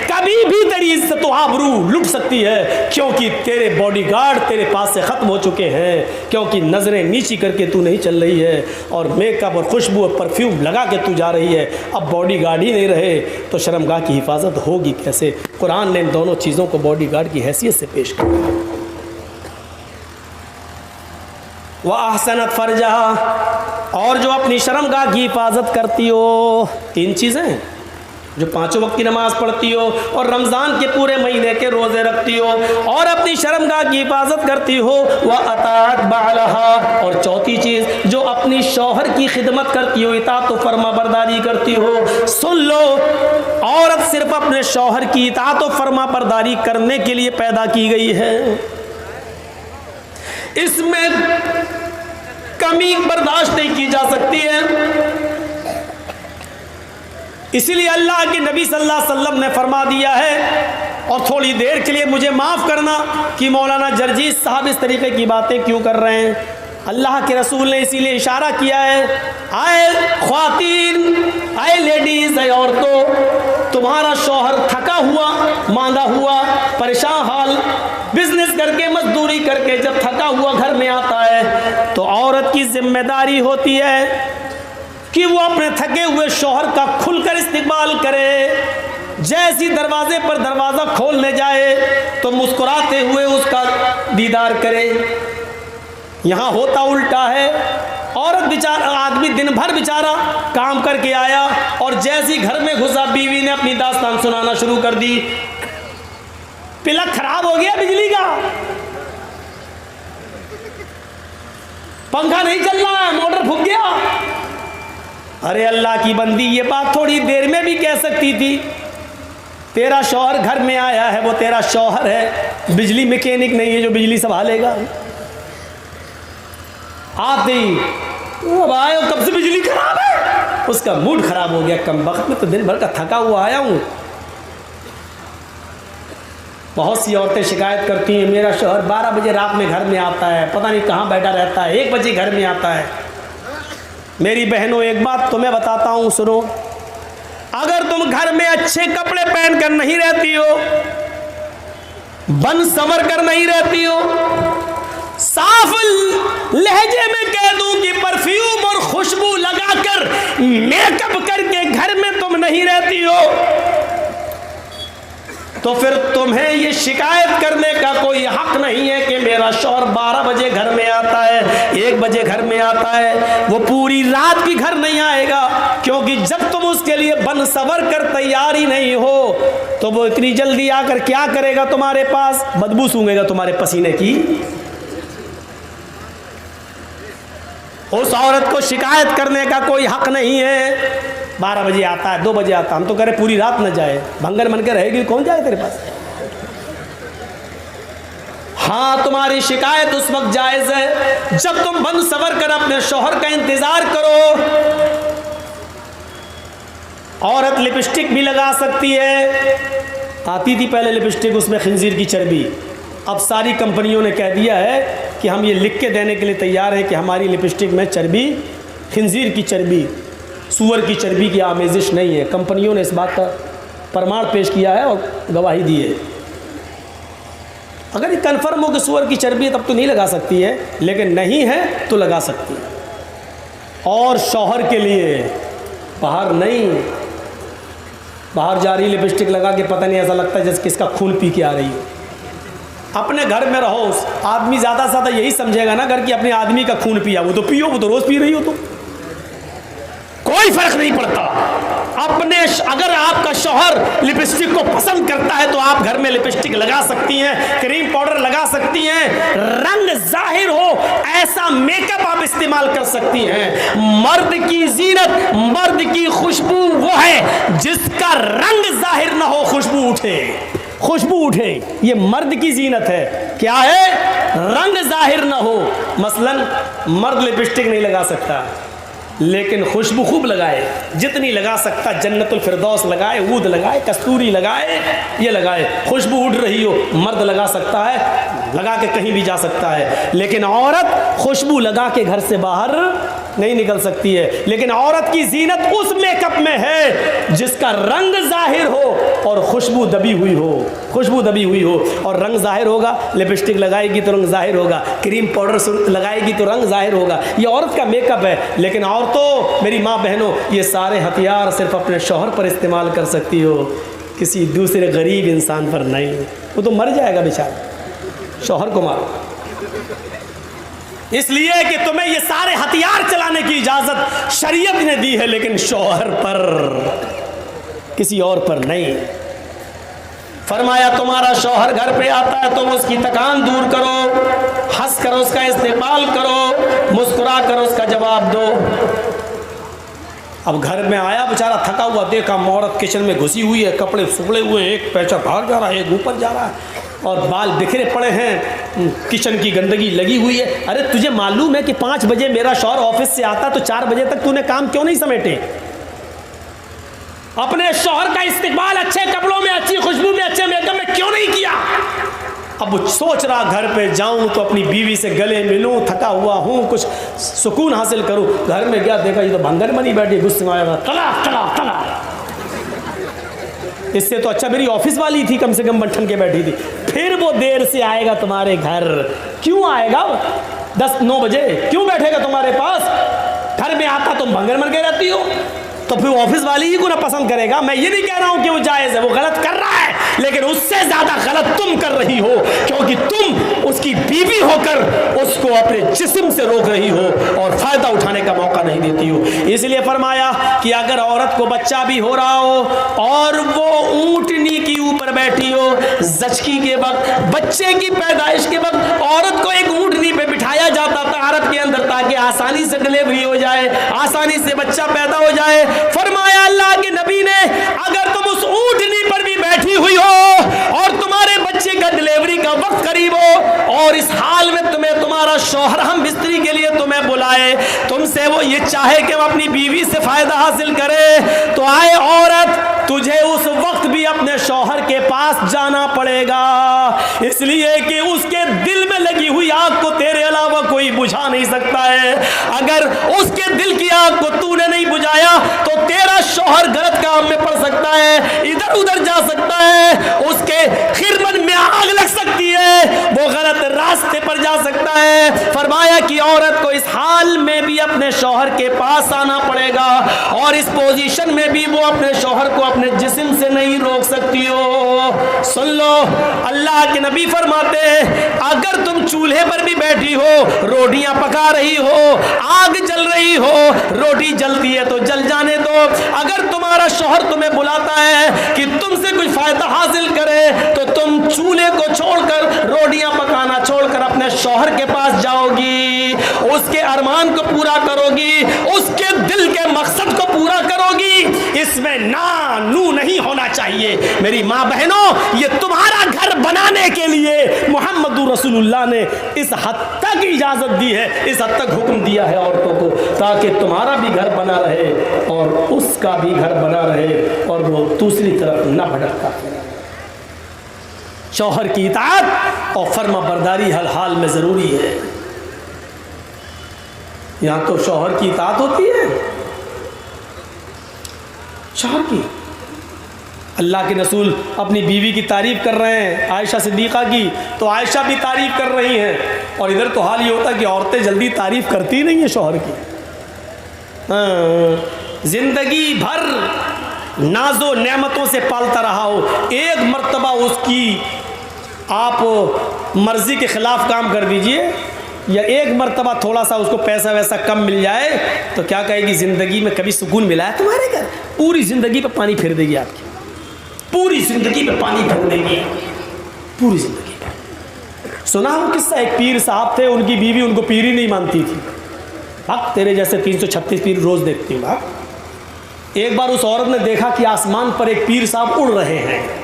कभी भी तेरी इज्जत व आबरू लूट सकती है, क्योंकि तेरे बॉडीगार्ड तेरे पास से खत्म हो चुके हैं, क्योंकि नजरें नीची करके तू नहीं चल रही है और मेकअप और खुशबू और परफ्यूम लगा के तू जा रही है। अब बॉडीगार्ड ही नहीं रहे तो शर्मगाह की हिफाजत होगी कैसे? कुरान ने इन दोनों चीज़ों को बॉडीगार्ड की हैसियत से पेश किया। वह अहसनत फरजहा, और जो अपनी शर्मगाह की हिफाजत करती हो, 3 चीज़ें, जो 5 वक्त की नमाज पढ़ती हो और रमज़ान के पूरे महीने के रोज़े रखती हो और अपनी शर्मगाह की हिफाजत करती हो, वह अतात बालहा, और चौथी चीज़ जो अपनी शौहर की खिदमत करती हो, इताअत व फरमाबरदारी करती हो। सुन लो, औरत सिर्फ अपने शौहर की इताअत व फरमाबरदारी करने के लिए पैदा की गई है, इसमें कमी बर्दाश्त नहीं की जा सकती है। इसीलिए अल्लाह के नबी सल्लल्लाहु अलैहि वसल्लम ने फरमा दिया है, और थोड़ी देर के लिए मुझे माफ़ करना कि मौलाना जर्जीस साहब इस तरीके की बातें क्यों कर रहे हैं। अल्लाह के रसूल ने इसीलिए इशारा किया है, आए ख्वातीन, आए लेडीज़, आए औरतों, तुम्हारा शौहर थका हुआ, मांदा हुआ, परेशान हाल, बिजनेस करके मजदूरी करके जब थका हुआ घर में आता है तो औरत की जिम्मेदारी होती है कि वो अपने थके हुए शौहर का खुलकर इस्तेमाल करे। जैसी दरवाजे पर दरवाज़ा खोलने जाए तो मुस्कुराते हुए उसका दीदार करे। यहाँ होता उल्टा है, औरत बेचारा, आदमी दिन भर बेचारा काम करके आया और जैसी घर में घुसा बीवी ने अपनी दास्तान सुनाना शुरू कर दी। प्लग खराब हो गया बिजली का, पंखा नहीं चल रहा है, मोटर फूक गया। अरे अल्लाह की बंदी, ये बात थोड़ी देर में भी कह सकती थी। तेरा शौहर घर में आया है, वो तेरा शौहर है, बिजली मैकेनिक नहीं है जो बिजली संभालेगा। आते ही अब आए, कब से बिजली खराब है, उसका मूड खराब हो गया। कम वक्त में तो दिन भर का थका हुआ आया हूँ। बहुत सी औरतें शिकायत करती हैं, मेरा शौहर 12 बजे रात में घर में आता है, पता नहीं कहाँ बैठा रहता है, 1 बजे घर में आता है। मेरी बहनों, एक बात तुम्हें बताता हूँ, सुनो। अगर तुम घर में अच्छे कपड़े पहन कर नहीं रहती हो, बन संवर कर नहीं रहती हो, साफ लहजे में कह दूं कि परफ्यूम और खुशबू लगाकर मेकअप करके घर में तुम नहीं रहती हो, तो फिर तुम्हें ये शिकायत करने का कोई हक नहीं है कि मेरा शौहर 12 बजे घर में आता है, 1 बजे घर में आता है। वो पूरी रात भी घर नहीं आएगा, क्योंकि जब तुम उसके लिए बन सवर कर तैयार ही नहीं हो तो वो इतनी जल्दी आकर क्या करेगा तुम्हारे पास? बदबू सूंघेगा तुम्हारे पसीने की। उस औरत को शिकायत करने का कोई हक नहीं है। 12 बजे आता है, 2 बजे आता है, हम तो कह रहे पूरी रात न जाए, भंगर मन के रहेगी, कौन जाए तेरे पास? हाँ, तुम्हारी शिकायत उस वक्त जायज है जब तुम बन सवर कर अपने शौहर का इंतजार करो। औरत लिपस्टिक भी लगा सकती है। आती थी पहले लिपस्टिक, उसमें खिंजीर की चर्बी। अब सारी कंपनियों ने कह दिया है कि हम ये लिख के देने के लिए तैयार हैं कि हमारी लिपस्टिक में चर्बी, खिंजीर की चर्बी, सूअर की चर्बी की आमेजिश नहीं है। कंपनियों ने इस बात का प्रमाण पेश किया है और गवाही दी है। अगर ये कन्फर्म हो कि सूअर की चर्बी है तब तो नहीं लगा सकती है, लेकिन नहीं है तो लगा सकती है। और शौहर के लिए बाहर नहीं, बाहर जा रही लिपस्टिक लगा के पता नहीं, ऐसा लगता है जैसे किसका खून पी के आ रही हो। अपने घर में रहो, आदमी ज़्यादा से ज़्यादा यही समझेगा ना घर की अपने आदमी का खून पिया, वो तो पियो, वो तो रोज़ पी रही हो, तो कोई फर्क नहीं पड़ता। अपने अगर आपका शौहर लिपस्टिक को पसंद करता है तो आप घर में लिपस्टिक लगा सकती हैं, क्रीम पाउडर लगा सकती हैं, रंग जाहिर हो ऐसा मेकअप आप इस्तेमाल कर सकती हैं। मर्द की जीनत, मर्द की खुशबू वो है जिसका रंग जाहिर ना हो, खुशबू उठे, खुशबू उठे, ये मर्द की जीनत है। क्या है? रंग जाहिर ना हो। मसलन मर्द लिपस्टिक नहीं लगा सकता, लेकिन खुशबू खूब लगाए, जितनी लगा सकता, जन्नतुल फिरदौस लगाए, ऊद लगाए, कस्तूरी लगाए, ये लगाए, खुशबू उड़ रही हो, मर्द लगा सकता है, लगा के कहीं भी जा सकता है, लेकिन औरत खुशबू लगा के घर से बाहर नहीं निकल सकती है। लेकिन औरत की जीनत उस मेकअप में है जिसका रंग जाहिर हो और खुशबू दबी हुई हो, खुशबू दबी हुई हो। और रंग जाहिर होगा, लिपस्टिक लगाएगी तो रंग जाहिर होगा, क्रीम पाउडर लगाएगी तो रंग जाहिर होगा, ये औरत का मेकअप है। लेकिन औरतों, मेरी माँ बहनों, ये सारे हथियार सिर्फ अपने शौहर पर इस्तेमाल कर सकती हो, किसी दूसरे गरीब इंसान पर नहीं। वो तो मर जाएगा बेचारा, शौहर को मारो। इसलिए कि तुम्हें ये सारे हथियार चलाने की इजाजत शरीयत ने दी है, लेकिन शौहर पर, किसी और पर नहीं। फरमाया तुम्हारा शौहर घर पे आता है, तुम उसकी थकान दूर करो, हंस कर उसका इस्तेमाल करो, मुस्कुरा कर उसका जवाब दो। अब घर में आया बेचारा थका हुआ, देखा औरत किचन में घुसी हुई है, कपड़े सुखड़े हुए हैं, एक पैचा बाहर जा रहा है, एक ऊपर जा रहा है, और बाल बिखरे पड़े हैं, किचन की गंदगी लगी हुई है। अरे तुझे मालूम है कि 5 बजे मेरा शौहर ऑफिस से आता, तो 4 बजे तक तूने काम क्यों नहीं समेटे? अपने शौहर का इस्तेमाल अच्छे कपड़ों में, अच्छी खुशबू में, अच्छे मेकअप में क्यों नहीं किया? अब वो सोच रहा घर पे जाऊं तो अपनी बीवी से गले मिलूं, थका हुआ हूं, कुछ सुकून हासिल करूं। घर में गया, देखा ये तो भंगन बनी बैठी, गुस्से में आया, तलाक तलाक तलाक। इससे तो अच्छा मेरी ऑफिस वाली थी, कम से कम बंठन के बैठी थी। फिर वो देर से आएगा तुम्हारे घर, क्यों आएगा? 10-9 बजे क्यों बैठेगा तुम्हारे पास? घर में आता तुम भंगन बन के रहती हो, तो फिर ऑफिस वाली ही को ना पसंद करेगा। मैं ये नहीं कह रहा हूं कि वो जायज़ है, वो गलत कर रहा है, लेकिन उससे ज्यादा गलत तुम कर रही हो, क्योंकि तुम उसकी बीवी होकर उसको अपने जिस्म से रोक रही हो और फायदा उठाने का मौका नहीं देती हो। इसलिए फरमाया कि अगर औरत को बच्चा भी हो रहा हो और वो ऊंटनी के ऊपर बैठी हो, ज़चकी के वक्त, बच्चे की पैदाइश के वक्त औरत को एक ऊंटनी पे बिठाया जाता था अरब के अंदर, ताकि आसानी से डिलीवरी हो जाए, आसानी से बच्चा पैदा हो जाए। फरमाया अल्लाह के नबी ने, अगर तुम उस ऊंटनी पर भी बैठी हुई हो और तुम्हारे बच्चे का डिलीवरी का वक्त करीब हो और इस हाल में तुम्हें तुम्हारा शौहर हम बिस्तरी के लिए तुम्हें बुलाए, तुमसे वो ये चाहे कि वो अपनी बीवी से फायदा हासिल करे, तो आए औरत, तुझे उस वक्त भी अपने शौहर के पास जाना पड़ेगा, इसलिए कि उसके दिल में लगी हुई आग को तेरे अलावा कोई बुझा नहीं सकता है। अगर उसके दिल की आग को तूने नहीं बुझाया तो तेरा शौहर गलत काम में पड़ सकता है, इधर उधर जा सकता है, उसके खिरमन में आग लग सकती है, वो गलत रास्ते पर जा सकता है। फरमाया कि औरत को इस हाल में भी अपने शौहर के पास आना पड़ेगा और इस पोजीशन में भी वो अपने शौहर को अपने जिस्म से नहीं रोक सकती हो। सुन लो, अल्लाह के नबी फरमाते हैं, अगर तुम चूल्हे पर भी बैठी हो, रोटियां पका रही हो, आग जल रही हो, रोटी जलती है तो जल जाने दो, अगर तुम्हारा शौहर तुम्हें बुलाता है कि तुमसे कुछ फायदा हासिल करे, तो तुम चूल्हे को छोड़कर, रोटियां पकाना छोड़कर अपने शौहर के पास जाओगी, उसके अरमान को पूरा करोगी, उसके दिल के मकसद को पूरा करोगी। इसमें ना नू नहीं होना चाहिए। मेरी माँ बहनों, ये तुम्हारा घर बनाने के लिए मोहम्मद रसूलुल्लाह ने इस हद तक इजाजत दी है, इस हद तक हुक्म दिया है औरतों को, ताकि तुम्हारा भी घर बना रहे और उसका भी घर बना रहे और वो दूसरी तरफ न भटकता रहे। शौहर की इताअत और फर्मा बरदारी हर हाल में जरूरी है। यहां तो शौहर की इताअत होती है, शौहर की। अल्लाह के रसूल अपनी बीवी की तारीफ कर रहे हैं, आयशा सिद्दीक़ा की, तो आयशा भी तारीफ कर रही हैं, और इधर तो हाल ये होता है कि औरतें जल्दी तारीफ करती नहीं है शौहर की। जिंदगी भर नाजो नेमतों से पालता रहा हो, एक मर्तबा उसकी आप मर्जी के खिलाफ काम कर दीजिए, या एक मर्तबा थोड़ा सा उसको पैसा वैसा कम मिल जाए, तो क्या कहेगी, ज़िंदगी में कभी सुकून मिला है तुम्हारे घर? पूरी ज़िंदगी पे पानी फेर देगी आपकी, पूरी ज़िंदगी पे पानी फेर देगी, पूरी ज़िंदगी पे। सुना हो किस्सा, एक पीर साहब थे, उनकी बीवी उनको पीर ही नहीं मानती थी। हाँ, तेरे जैसे 336 पीर रोज़ देखती हूँ। हाँ, एक बार उस औरत ने देखा कि आसमान पर एक पीर साहब उड़ रहे हैं,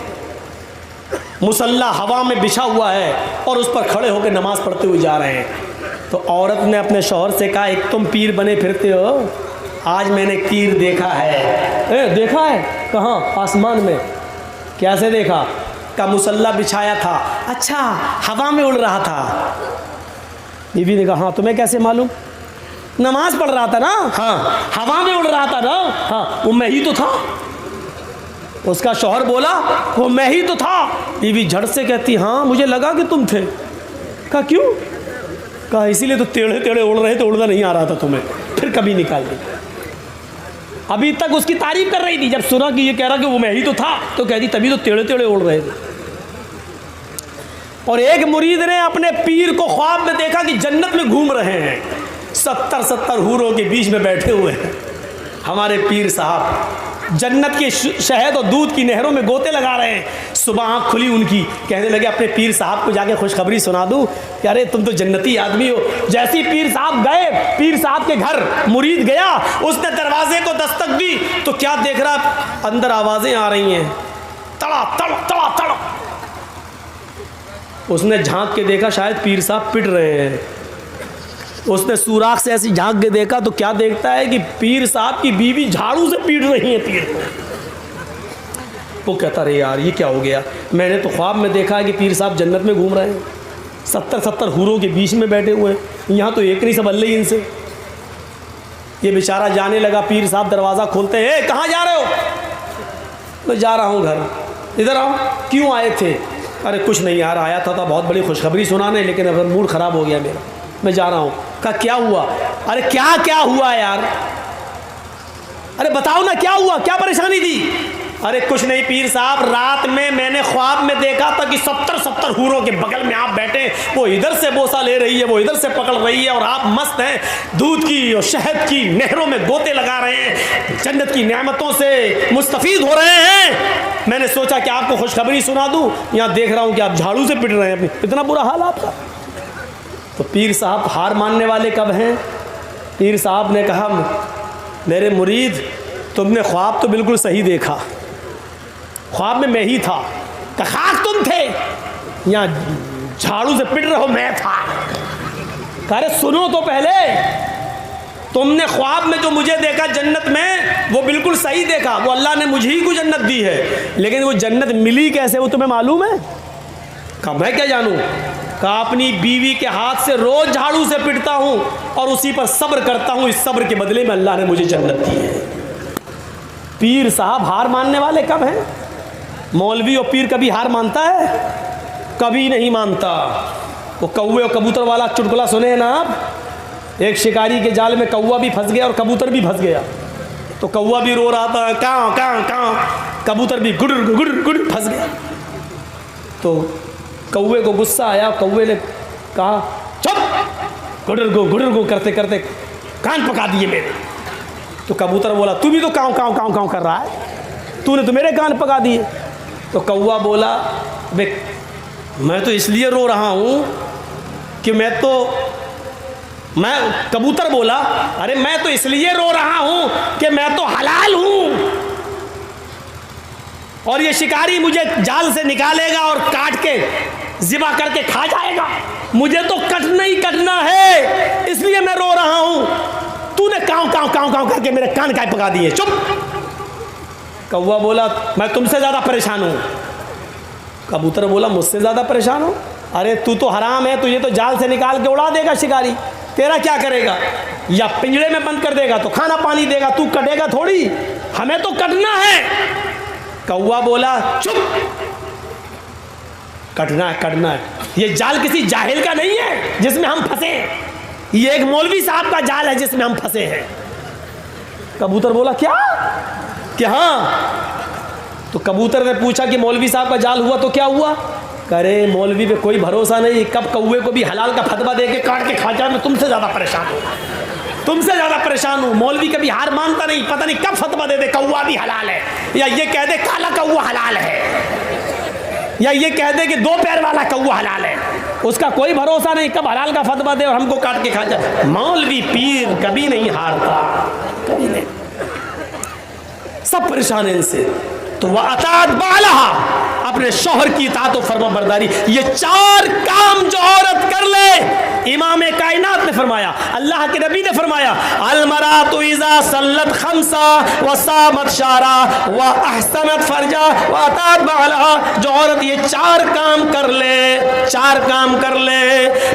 मुसल्ला हवा में बिछा हुआ है और उस पर खड़े होकर नमाज पढ़ते हुए जा रहे हैं। तो औरत ने अपने शौहर से कहा, एक तुम पीर बने फिरते हो, आज मैंने तीर देखा है। देखा है? कहाँ? आसमान में। कैसे देखा? का मुसल्ला बिछाया था। अच्छा, हवा में उड़ रहा था। बीवी ने कहा हाँ, तुम्हें कैसे मालूम? नमाज पढ़ रहा था ना। हाँ, हवा में उड़ रहा था ना। हाँ, वो मैं ही तो था। उसका शौहर बोला वो मैं ही तो था। बीवी झट से कहती हाँ, मुझे लगा कि तुम थे। कहा क्यों? कहा इसीलिए तो टेढ़े टेढ़े उड़ रहे थे, उड़ना नहीं आ रहा था तुम्हें, फिर कभी निकाल दी। अभी तक उसकी तारीफ कर रही थी, जब सुना कि ये कह रहा कि वो मैं ही तो था तो कहती तभी तो टेढ़े टेढ़े उड़ रहे थे। और एक मुरीद ने अपने पीर को ख्वाब में देखा कि जन्नत में घूम रहे हैं, 70 हूरों के बीच में बैठे हुए हैं। हमारे पीर साहब जन्नत के शहद और दूध की नहरों में गोते लगा रहे हैं। सुबह आँख खुली उनकी, कहने लगे अपने पीर साहब को जाके खुशखबरी सुना दूँ कि अरे तुम तो जन्नती आदमी हो। जैसे पीर साहब गए, पीर साहब के घर मुरीद गया, उसने दरवाजे को दस्तक दी तो क्या देख रहा, अंदर आवाज़ें आ रही हैं, तड़ा तड़ा तड़ा तड़ा। उसने झांक के देखा शायद पीर साहब पिट रहे हैं। उसने सुराख से ऐसी झांक के देखा तो क्या देखता है कि पीर साहब की बीवी झाड़ू से पीट रही है पीर को। वो कहता रहे यार ये क्या हो गया, मैंने तो ख्वाब में देखा है कि पीर साहब जन्नत में घूम रहे हैं, 70 हूरों के बीच में बैठे हुए हैं, यहाँ तो एक नहीं सब अल्लाह ही इनसे। ये बेचारा जाने लगा, पीर साहब दरवाज़ा खोलते हैं, कहाँ जा रहे हो? मैं जा रहा हूँ घर। इधर आओ। क्यों आए थे? अरे कुछ नहीं यार, आया था बहुत बड़ी खुशखबरी सुनाने, लेकिन अब मूड ख़राब हो गया मेरा, मैं जा रहा हूँ। कहा क्या हुआ? अरे क्या क्या हुआ यार? अरे बताओ ना क्या हुआ, क्या परेशानी थी? अरे कुछ नहीं पीर साहब, रात में मैंने ख्वाब में देखा था कि 70 हूरों के बगल में आप बैठे, वो इधर से बोसा ले रही है, वो इधर से पकड़ रही है और आप मस्त हैं, दूध की और शहद की नहरों में गोते लगा रहे हैं, जन्नत की नेमतों से मुस्तफीद हो रहे हैं। मैंने सोचा कि आपको खुशखबरी सुना दूँ, यहाँ देख रहा हूँ कि आप झाड़ू से पिट रहे हैं, इतना बुरा हाल आपका। तो पीर साहब हार मानने वाले कब हैं? पीर साहब ने कहा मेरे मुरीद, तुमने ख्वाब तो बिल्कुल सही देखा, ख्वाब में मैं ही था। खाक तुम थे, यहाँ झाड़ू से पिट रहे हो मैं था। अरे सुनो तो पहले, तुमने ख्वाब में जो मुझे देखा जन्नत में, वो बिल्कुल सही देखा, वो अल्लाह ने मुझे ही को जन्नत दी है, लेकिन वो जन्नत मिली कैसे वो तुम्हें मालूम है? कहा मैं क्या जानूँ? कहा अपनी बीवी के हाथ से रोज झाड़ू से पिटता हूँ और उसी पर सब्र करता हूँ, इस सब्र के बदले में अल्लाह ने मुझे जन्नत दी है। पीर साहब हार मानने वाले कब हैं? मौलवी और पीर कभी हार मानता है? कभी नहीं मानता। वो कौवे और कबूतर वाला चुटकुला सुने हैं ना आप? एक शिकारी के जाल में कौवा भी फंस गया और कबूतर भी फंस गया। तो कौवा भी रो रहा था काँ काँ काँ, कबूतर भी गुड़ गुड़ गुड़ फंस गया। तो कौवे को गुस्सा आया, कौवे ने कहा चुप, गुड़ गो करते करते कान पका दिए मेरे। तो कबूतर बोला तू भी तो काँव काँव काँव काँव कर रहा है, तूने तो मेरे कान पका दिए। तो कौवा बोला मैं तो इसलिए रो रहा हूँ कि कबूतर बोला अरे मैं तो इसलिए रो रहा हूँ कि मैं तो हलाल हूँ और ये शिकारी मुझे जाल से निकालेगा और काट के ज़िबा करके खा जाएगा, मुझे तो कटना ही कटना है, इसलिए मैं रो रहा हूँ। तूने काँव काँव काँव काँव करके मेरे कान काय पका दिए, चुप। कौवा बोला मैं तुमसे ज़्यादा परेशान हूँ। कबूतर बोला मुझसे ज़्यादा परेशान हो? अरे तू तो हराम है, तुझे तो जाल से निकाल के उड़ा देगा शिकारी, तेरा क्या करेगा? या पिंजरे में बंद कर देगा तो खाना पानी देगा, तू कटेगा थोड़ी, हमें तो कटना है। कौवा बोला चुप, कटना है कटना है, ये जाल किसी जाहिल का नहीं है जिसमें हम फंसे, ये एक मौलवी साहब का जाल है जिसमें हम फंसे हैं। कबूतर बोला क्या कि हाँ? तो कबूतर ने पूछा कि मौलवी साहब का जाल हुआ तो क्या हुआ? करे मौलवी पे कोई भरोसा नहीं, कब कौवे को भी हलाल का फतवा दे के काट के खा जाए। मैं तुमसे ज़्यादा परेशान हूँ, तुमसे ज़्यादा परेशान हूँ। मौलवी कभी हार मानता नहीं, पता नहीं कब फतवा दे दे कौवा भी हलाल है, या ये कह दे काला कौवा हलाल है, या ये कह दे कि 2 पैर वाला कौवा हलाल है। उसका कोई भरोसा नहीं, कब हलाल का फतवा दे और हमको काट के खा जाए। मौलवी पीर कभी नहीं हारता, कभी नहीं, सब परेशान है इनसे। तो वह अतात बालहा, अपने शौहर की इताअत और फर्मा बरदारी, ये 4 काम जो औरत कर ले, इमाम कायनात ने फरमाया, अल्लाह के नबी ने फरमाया, अल मरातु इज़ा सल्लत खम्सा व सामत शारा व अहसनत फरजा व अतात बाला, जो औरत ये 4 काम कर ले, 4 काम कर ले,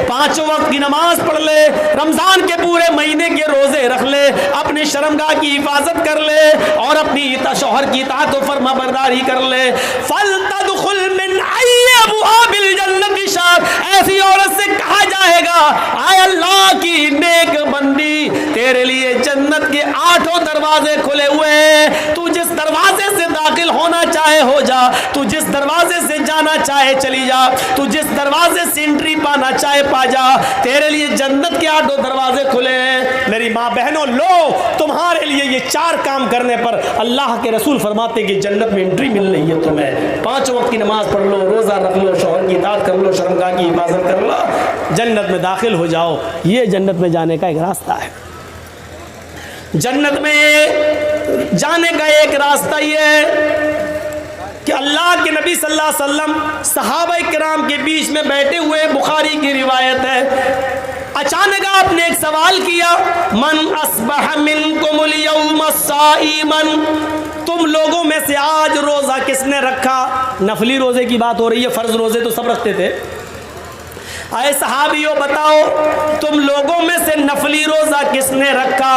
5 वक्त की नमाज पढ़ ले, रमजान के पूरे महीने के रोजे रख ले, अपने शर्मगाह की हिफाजत कर ले और अपनी शौहर की इताअत व फरमाबरदारी कर ले, फल तदखुल मिन अय्यि अबवाबिल जन्नति शार, ऐसी औरत से कहा जाएगा, आय अल्लाह की नेक बंदी, तेरे लिए जन्नत के 8 दरवाजे खुले हुए हैं, तू जिस दरवाजे से दाखिल होना चाहे हो जा, तू जिस दरवाजे से जाना चाहे चली जा, तू जिस दरवाजे से एंट्री पाना चाहे पा जा, तेरे लिए जन्नत के 8 दरवाजे खुले हैं। मेरी माँ बहनों, लो तुम्हारे लिए ये 4 काम करने पर अल्लाह के रसूल फरमाते कि जन्नत में एंट्री मिल रही है तुम्हें। 5 वक्त की नमाज पढ़ लो, रोज़ा रख लो, शौहर की इताअत कर लो, शर्मगाह की हिफाजत कर लो, जन्नत में दाखिल हो जाओ। ये जन्नत में जाने का एक रास्ता है। जन्नत में जाने का एक रास्ता ये है कि अल्लाह के नबी सल्लल्लाहु अलैहि वसल्लम सहाबा किराम के बीच में बैठे हुए, बुखारी की रिवायत है, अचानक आपने एक सवाल किया, मन अस्बह मिनकुमुल यौम साइमन, तुम लोगों में से आज रोज़ा किसने रखा? नफली रोज़े की बात हो रही है, फ़र्ज़ रोज़े तो सब रखते थे। आए सहाबियों बताओ, तुम लोगों में से नफली रोज़ा किसने रखा?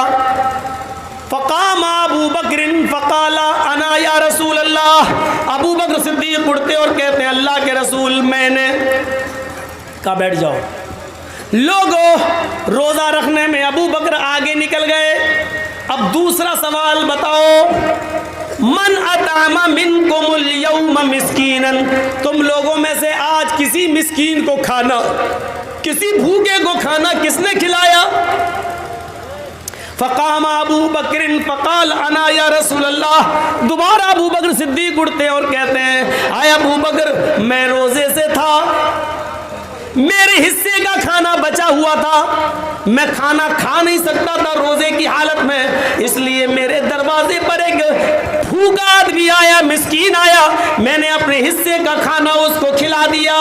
फ़क़ाम अबू बकरिन फ़क़ाला अना या रसूल अल्लाह, अबू बकर सिद्दीक़ उठते और कहते हैं अल्लाह के रसूल मैंने। कहा बैठ जाओ। लोगों, रोज़ा रखने में अबू बकर आगे निकल गए। अब दूसरा सवाल बताओ, मन अतामा मिनकुमुल यौम मिस्कीनन, तुम लोगों में से आज किसी मिस्कीन को खाना, किसी भूखे को खाना किसने खिलाया? फ़क़ाम अबू बकरिन फ़क़ाल अना या रसूल अल्लाह, दोबारा अबू बकर सिद्दीक़ उठते और कहते हैं आए अबू बकर, मैं रोज़े से था, मेरे हिस्से का खाना बचा हुआ था, मैं खाना खा नहीं सकता था रोज़े की हालत में, इसलिए मेरे दरवाजे पर एक भूखा आदमी आया, मिस्कीन आया, मैंने अपने हिस्से का खाना उसको खिला दिया।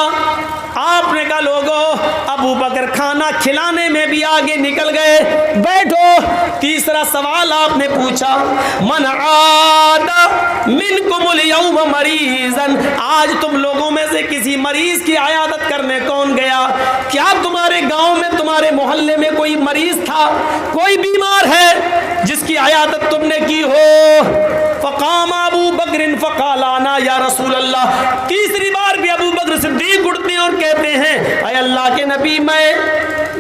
आपने कहा लोगों, अबू बकर खाना खिलाने में भी आगे निकल गए। बैठो। तीसरा सवाल आपने पूछा, मन आदा मिनकुमुल यौम मरीज़न, आज तुम लोगों में से किसी मरीज की आयादत करने कौन गया? क्या तुम्हारे गांव में, तुम्हारे मोहल्ले में कोई मरीज था, कोई बीमार है जिसकी आयादत तुमने की हो? फ़क़ाम अबू बकरिन फ़क़ाल अना या रसूल अल्लाह, तीसरी बार भी अबू बकर सिद्दीक़ उठते और कहते हैं अय अल्लाह के नबी,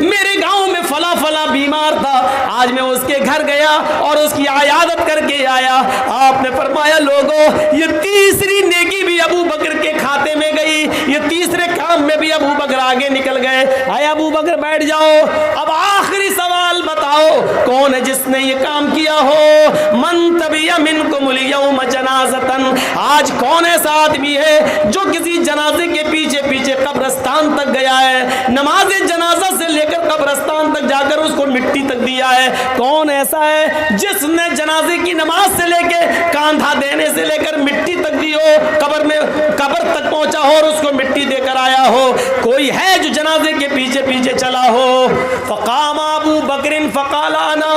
मेरे गांव में फला फला बीमार था, आज मैं उसके घर गया और उसकी आयादत करके आया। आपने फरमाया लोगों, ये तीसरी नेकी भी अबू बकर के खाते में गई, ये तीसरे काम में भी अबू बकर आगे निकल गए। आए अबू बकर बैठ जाओ। अब आखिरी सवाल बताओ, कौन है जिसने ये काम किया हो? मन तबिया मिनकुमुल यौम जनाज़तन, आज कौन ऐसा आदमी है जो किसी जनाजे के पीछे पीछे कब्रिस्तान तक गया है, नमाज जनाजा से लेकर कब्रिस्तान तक जाकर उसको मिट्टी तक दिया है? कौन ऐसा है जिसने जनाजे की नमाज से लेके कांधा देने से लेकर मिट्टी तक दी हो, कब्र तक पहुंचा हो और उसको मिट्टी देकर आया हो? कोई है जो जनाजे के पीछे पीछे चला हो? फ़क़ाम अबू बकरिन फ़क़ाल अना,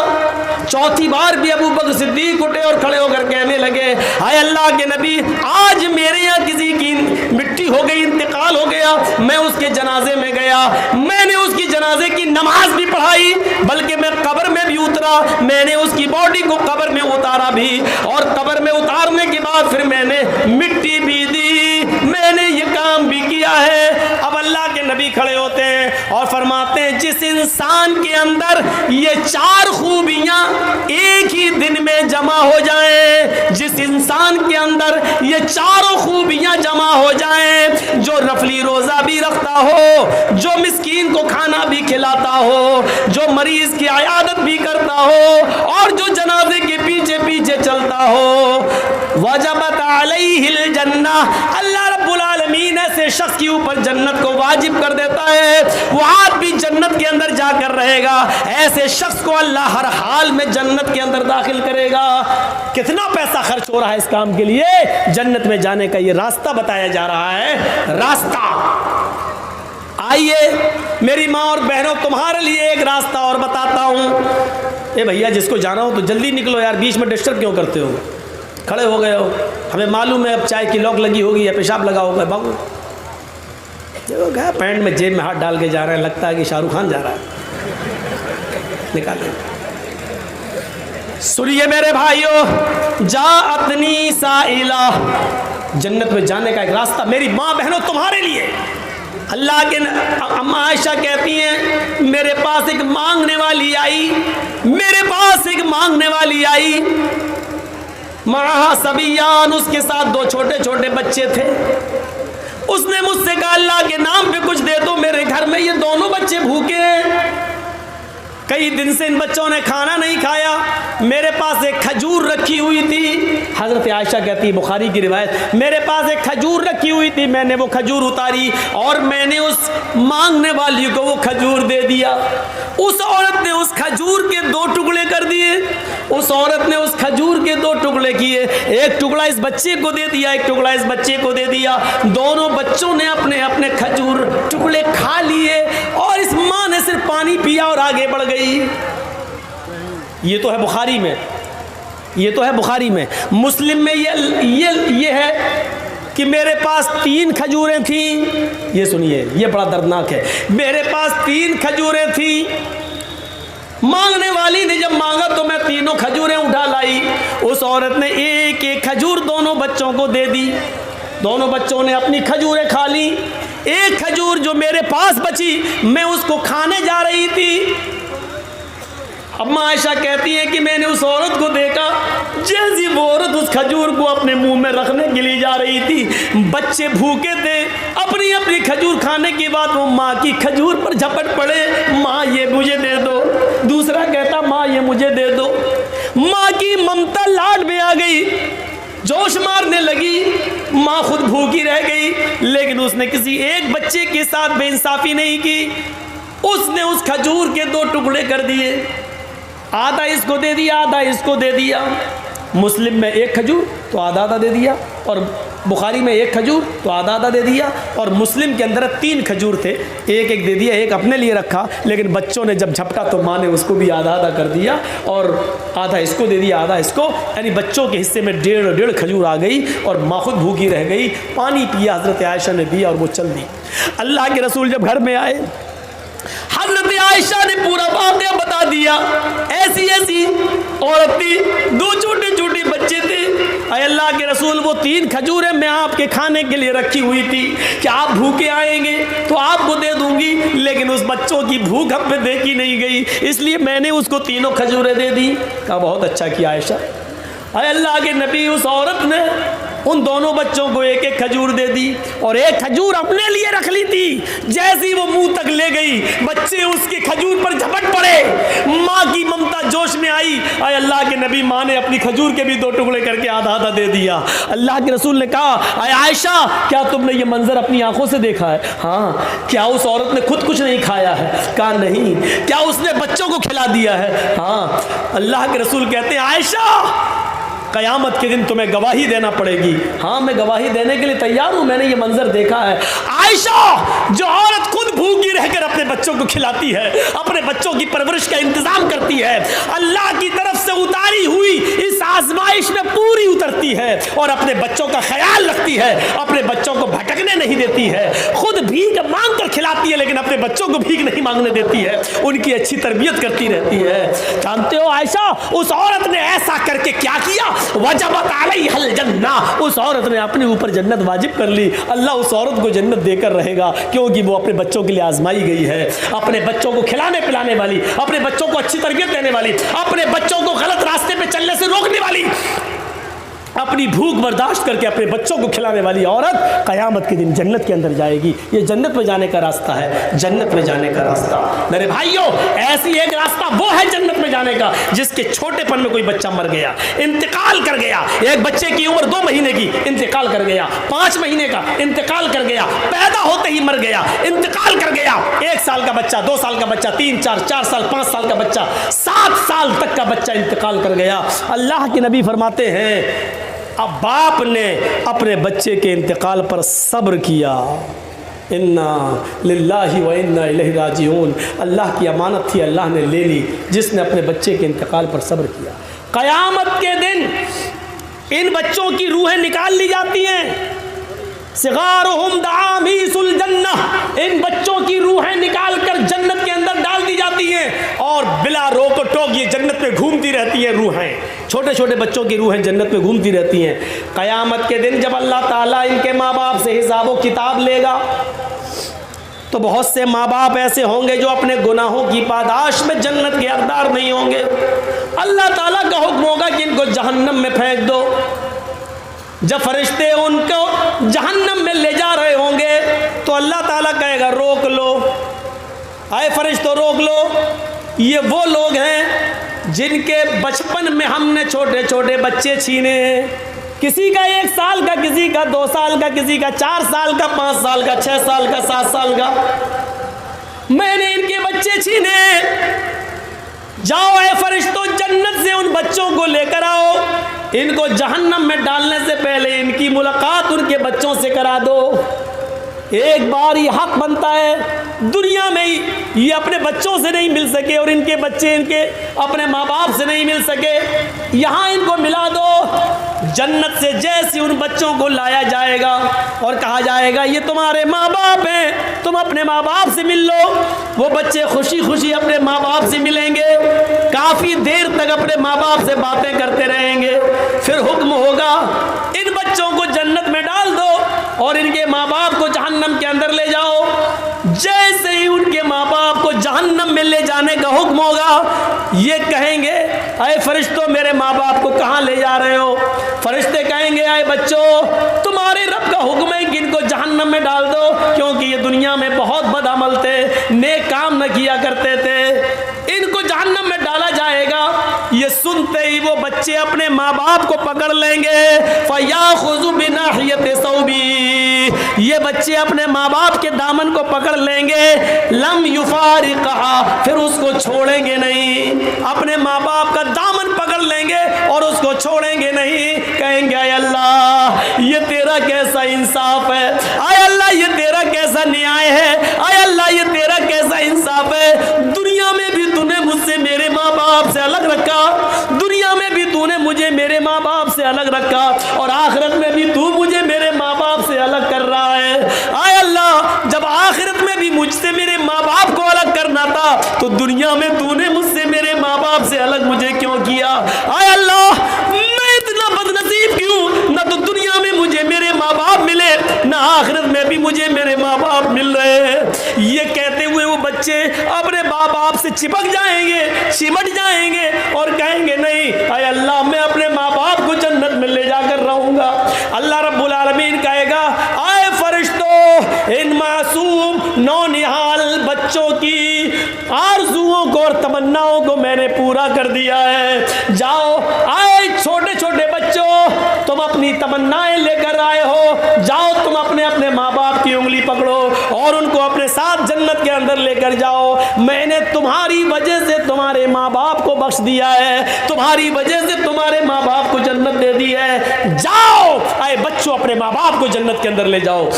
चौथी बार भी अबू बकर सिद्दीक़ उठे और खड़े होकर कहने लगे हाय अल्लाह के नबी, आज मेरे यहाँ किसी की मिट्टी हो गई, इंतकाल हो गया, मैं उसके जनाजे में गया, मैंने उसकी जनाजे की नमाज भी पढ़ाई, बल्कि मैं कब्र में भी उतरा, मैंने उसकी बॉडी को कब्र में उतारा भी, और कब्र में उतारने के बाद फिर मैंने मिट्टी भी दी, मैंने ये काम भी किया है। अब अल्लाह के नबी खड़े होते हैं और फरमाते हैं जिस इंसान के अंदर ये 4 खूबियां एक ही दिन में जमा हो जाएं, जिस इंसान के अंदर ये 4 खूबियां जमा हो जाएं, जो नफली रोजा भी रखता हो, जो मिस्कीन को खाना भी खिलाता हो, जो मरीज की आयादत भी करता हो, और जो जनाजे के पीछे पीछे चलता हो, वजबत अलैहिल जन्ना, अल्लाह रब्बुल आलमीन ऐसे शख्स के ऊपर जन्नत को वाजिब कर देता है, वो आदमी जन्नत के अंदर जाकर रहेगा, ऐसे शख्स को अल्लाह हर हाल में जन्नत के अंदर दाखिल करेगा। कितना पैसा खर्च हो रहा है इस काम के लिए? जन्नत में जाने का ये रास्ता बताया जा रहा है। रास्ता आइए मेरी माँ और बहनों, तुम्हारे लिए एक रास्ता और बताता हूँ। ए भैया, जिसको जाना हो तो जल्दी निकलो यार, बीच में डिस्टर्ब क्यों करते हो? खड़े हो गए हो, हमें मालूम है अब चाय की लॉक लगी होगी या पेशाब लगा होगा। बाबू देखो क्या पैंट में जेब में हाथ डाल के जा रहे हैं, लगता है कि शाहरुख खान जा रहा है। निकाले। सुनिए मेरे भाइयों, जा अपनी साइला, जन्नत में जाने का एक रास्ता मेरी माँ बहनों तुम्हारे लिए। अल्लाह के अम्मा आयशा कहती हैं, मेरे पास एक मांगने वाली आई, मेरे पास एक मांगने वाली आई, महा सबियान, उसके साथ 2 छोटे छोटे बच्चे थे। उसने मुझसे कहा अल्लाह के नाम पे कुछ दे दो, मेरे घर में ये दोनों बच्चे भूखे हैं, कई दिन से इन बच्चों ने खाना नहीं खाया। मेरे पास एक खजूर रखी हुई थी, हजरत आयशा कहती है, बुखारी की रिवायत, मेरे पास एक खजूर रखी हुई थी, मैंने वो खजूर उतारी और मैंने उस मांगने वाली को वो खजूर दे दिया। उस औरत ने उस खजूर के 2 टुकड़े कर दिए, उस औरत ने उस खजूर के 2 टुकड़े किए, एक टुकड़ा इस बच्चे को दे दिया, एक टुकड़ा इस बच्चे को दे दिया। दोनों बच्चों ने अपने अपने खजूर टुकड़े खा लिए और इस माँ ने सिर्फ पानी पिया और आगे बढ़ गई। ये तो है बुखारी में, ये तो है बुखारी में। मुस्लिम में ये है कि मेरे पास 3 खजूरें थीं। ये सुनिए, ये बड़ा दर्दनाक है। मेरे पास 3 खजूरें थीं, मांगने वाली ने जब मांगा तो मैं तीनों खजूरें उठा लाई। उस औरत ने एक एक खजूर दोनों बच्चों को दे दी, दोनों बच्चों ने अपनी खजूरें खा ली। एक खजूर जो मेरे पास बची, मैं उसको खाने जा रही थी। अम्मा आयशा कहती है कि मैंने उस औरत को देखा, जैसी वो औरत उस खजूर को अपने मुंह में रखने के लिए जा रही थी, बच्चे भूखे थे, अपनी अपनी खजूर खाने के बाद वो माँ की खजूर पर झपट पड़े, माँ ये मुझे दे दो। दूसरा कहता माँ ये मुझे दे दो। माँ की ममता लाड में आ गई, जोश मारने लगी, माँ खुद भूखी रह गई, लेकिन उसने किसी एक बच्चे के साथ बेइंसाफी नहीं की। उसने उस खजूर के 2 टुकड़े कर दिए, आधा इसको दे दिया, आधा इसको दे दिया। मुस्लिम में 1 खजूर तो आधा आधा दे दिया, और बुखारी में 1 खजूर तो आधा आधा दे दिया, और मुस्लिम के अंदर 3 खजूर थे, एक एक दे दिया, एक अपने लिए रखा, लेकिन बच्चों ने जब झपटा तो माँ ने उसको भी आधा आधा कर दिया और आधा इसको दे दिया, आधा इसको, यानी बच्चों के हिस्से में 1.5 खजूर आ गई और माँ खुद भूखी रह गई। पानी पिया हजरत आयशा ने दिया और वो चल दी। अल्लाह के रसूल जब घर में आए, हजरत आयशा ने पूरा वाक़या बता दिया। ऐसी ऐसी औरत थी, 2 छोटे छोटे बच्चे थे। अल्लाह के रसूल, वो 3 खजूरें मैं आपके खाने के लिए रखी हुई थी कि आप भूखे आएंगे तो आपको दे दूंगी, लेकिन उस बच्चों की भूख हम पे देखी नहीं गई, इसलिए मैंने उसको 3 खजूरें दे दी। कहा बहुत अच्छा किया आयशा। अल्लाह के नबी, उस औरत ने उन दोनों बच्चों को 1-1 खजूर दे दी और 1 खजूर अपने लिए रख ली थी। जैसी वो मुंह तक ले गई, बच्चे उसके खजूर पर झपट पड़े, माँ की ममता जोश में आई। अल्लाह के नबी, माँ ने अपनी खजूर के भी 2 टुकड़े करके आधा आधा दे दिया। अल्लाह के रसूल ने कहा, आयशा क्या तुमने ये मंजर अपनी आंखों से देखा है? हाँ। क्या उस औरत ने खुद कुछ नहीं खाया है? कहा नहीं। क्या उसने बच्चों को खिला दिया है? हाँ। अल्लाह के रसूल कहते हैं, आयशा कयामत के दिन तुम्हें गवाही देना पड़ेगी। हाँ, मैं गवाही देने के लिए तैयार हूं, मैंने ये मंजर देखा है। आयशा, जो औरत खुद भूखी रहकर अपने बच्चों को खिलाती है, अपने बच्चों की परवरिश का इंतजाम करती है, अल्लाह की तरफ से उतारी हुई इस आजमाइश में पूरी उतरती है और अपने बच्चों का ख्याल रखती है, अपने बच्चों को भटकने नहीं देती है, खुद भीख मांग कर खिलाती है, लेकिन अपने बच्चों को भीख नहीं मांगने देती है, उनकी अच्छी तरबियत करती रहती है। जानते हो आयशा, उस औरत ने ऐसा करके क्या किया? वजबत अलैहिल जन्ना, उस औरत ने अपने ऊपर जन्नत वाजिब कर ली। अल्लाह उस औरत को जन्नत देकर रहेगा, क्योंकि वो अपने बच्चों के लिए आजमाई गई है, अपने बच्चों को खिलाने पिलाने वाली, अपने बच्चों को अच्छी तरबियत देने वाली, अपने बच्चों को गलत रास्ते पे चलने से रोकने वाली, अपनी भूख बर्दाश्त करके अपने बच्चों को खिलाने वाली औरत कयामत के दिन जन्नत के अंदर जाएगी। ये जन्नत में जाने का रास्ता है, जन्नत में जाने का रास्ता। मेरे भाइयों, ऐसी एक रास्ता वो है जन्नत में जाने का, जिसके छोटेपन में कोई बच्चा मर गया, इंतकाल कर गया। एक बच्चे की उम्र 2 महीने की, इंतकाल कर गया। 5 महीने का, इंतकाल कर गया। पैदा होते ही मर गया, इंतकाल कर गया। 1 साल का बच्चा, 2 साल का बच्चा, 3, 4 साल, 5 साल का बच्चा, 7 साल तक का बच्चा इंतकाल कर गया। अल्लाह के नबी फरमाते हैं, अब बाप ने अपने बच्चे के इंतकाल पर सब्र किया, इन्ना लिल्लाहि व इन्ना इलैहि राजिऊन। अल्लाह की अमानत थी, अल्लाह ने ले ली। जिसने अपने बच्चे के इंतकाल पर सब्र किया, क़यामत के दिन इन बच्चों की रूहें निकाल ली जाती हैं। सिगारुहुम दामीसुल जन्नह, इन बच्चों की रूहें निकाल कर जन्नत के अंदर डाल दी जाती हैं और बिला रोक टोक ये जन्नत में घूमती रहती हैं। रूहें, छोटे छोटे बच्चों की रूहें जन्नत में घूमती रहती हैं। क़यामत के दिन जब अल्लाह ताला इनके माँ बाप से हिसाब व किताब लेगा तो बहुत से माँ बाप ऐसे होंगे जो अपने गुनाहों की पादाश में जन्नत के हकदार नहीं होंगे। अल्लाह ताला का हुक्म होगा कि इनको जहन्नम में फेंक दो। जब फरिश्ते उनको जहन्नम में ले जा रहे होंगे तो अल्लाह ताला कहेगा रोक लो, आए फरिश्तों रोक लो। ये वो लोग हैं जिनके बचपन में हमने छोटे छोटे बच्चे छीने हैं। किसी का 1 साल का, किसी का 2 साल का, किसी का 4 साल का, 5 साल का, 6 साल का, 7 साल का, मैंने इनके बच्चे छीने। जाओ ऐ फरिश्तों, जन्नत से उन बच्चों को लेकर आओ। इनको जहन्नम में डालने से पहले इनकी मुलाकात उनके बच्चों से करा दो। एक बार ये हक बनता है, दुनिया में ही ये अपने बच्चों से नहीं मिल सके और इनके बच्चे इनके अपने माँ बाप से नहीं मिल सके, यहाँ इनको मिला दो। जन्नत से जैसे उन बच्चों को लाया जाएगा और कहा जाएगा ये तुम्हारे माँ बाप हैं, तुम अपने माँ बाप से मिल लो। वो बच्चे खुशी खुशी अपने माँ बाप से मिलेंगे, काफ़ी देर तक अपने माँ बाप से बातें करते रहेंगे। फिर हुक्म होगा इन बच्चों को जन्नत में डाल दो और इनके माँ बाप को जहन्नम के अंदर ले जाओ। जैसे ही उनके माँ बाप को जहन्नम में ले जाने का हुक्म होगा, ये कहेंगे अरे फरिश्तों मेरे माँ बाप को कहाँ ले जा रहे हो? फरिश्ते कहेंगे अरे बच्चों तुम्हारे रब का हुक्म है कि इनको जहन्नम में डाल दो, क्योंकि ये दुनिया में बहुत बदअमल थे, नेक काम न किया करते थे। इनको जहन्नम में डाला जाएगा। ये सुनते ही वो बच्चे अपने माँ बाप को पकड़ लेंगे। फयाखुज़ु बिनाहियति सौबी, ये बच्चे अपने माँ बाप के दामन को पकड़ लेंगे। लम युफारिक़हा, फिर उसको छोड़ेंगे नहीं। अपने माँ बाप का दामन पकड़ लेंगे और उसको छोड़ेंगे नहीं। कहेंगे आय अल्लाह ये तेरा कैसा इंसाफ है, आय अल्लाह ये तेरा कैसा न्याय है, आय अल्लाह ये तेरा कैसा इंसाफ है। दुनिया में भी तूने मुझसे मेरे माँ बाप से अलग रखा, दुनिया में भी तूने मुझे मेरे माँ बाप से अलग रखा और आखिरत में भी तू मुझे मेरे माँ बाप से अलग कर रहा है। आय अल्लाह जब आखिरत में भी मुझसे मेरे माँ बाप को अलग करना था तो दुनिया में तूने मुझसे मेरे माँ बाप से अलग मुझे क्यों किया? आय अल्लाह मैं इतना बदनसीब क्यों? ना तो दुनिया में मुझे मेरे माँ बाप मिले, ना आखिरत में भी मुझे मेरे माँ बाप मिल रहे हैं। ये कहते हुए वो बच्चे अपने माँ बाप से चिपक जाएंगे, सिमट जाएंगे और कहेंगे नहीं आय अल्लाह मैं अपने माँ बाप को जन्नत में ले जाकर रहूंगा। अल्लाह रब्बुल आलमीन कहेगा आए फरिश्तों इन मासूम नौनिहाल बच्चों की आरज़ुओं को और तमन्नाओं को मैंने पूरा कर दिया है। जाओ आए छोटे छोटे बच्चों, तुम अपनी तमन्नाएं लेकर आए हो, जाओ तुम अपने अपने माँ बाप की उंगली पकड़ो और उनको अपने साथ जन्नत के अंदर लेकर जाओ। मैंने तुम्हारी वजह से तुम्हारे माँ बाप को बख्श दिया है, तुम्हारी वजह से तुम्हारे माँ बाप को जन्नत दे दी है। जाओ आए बच्चों अपने माँ बाप को जन्नत के अंदर ले जाओ,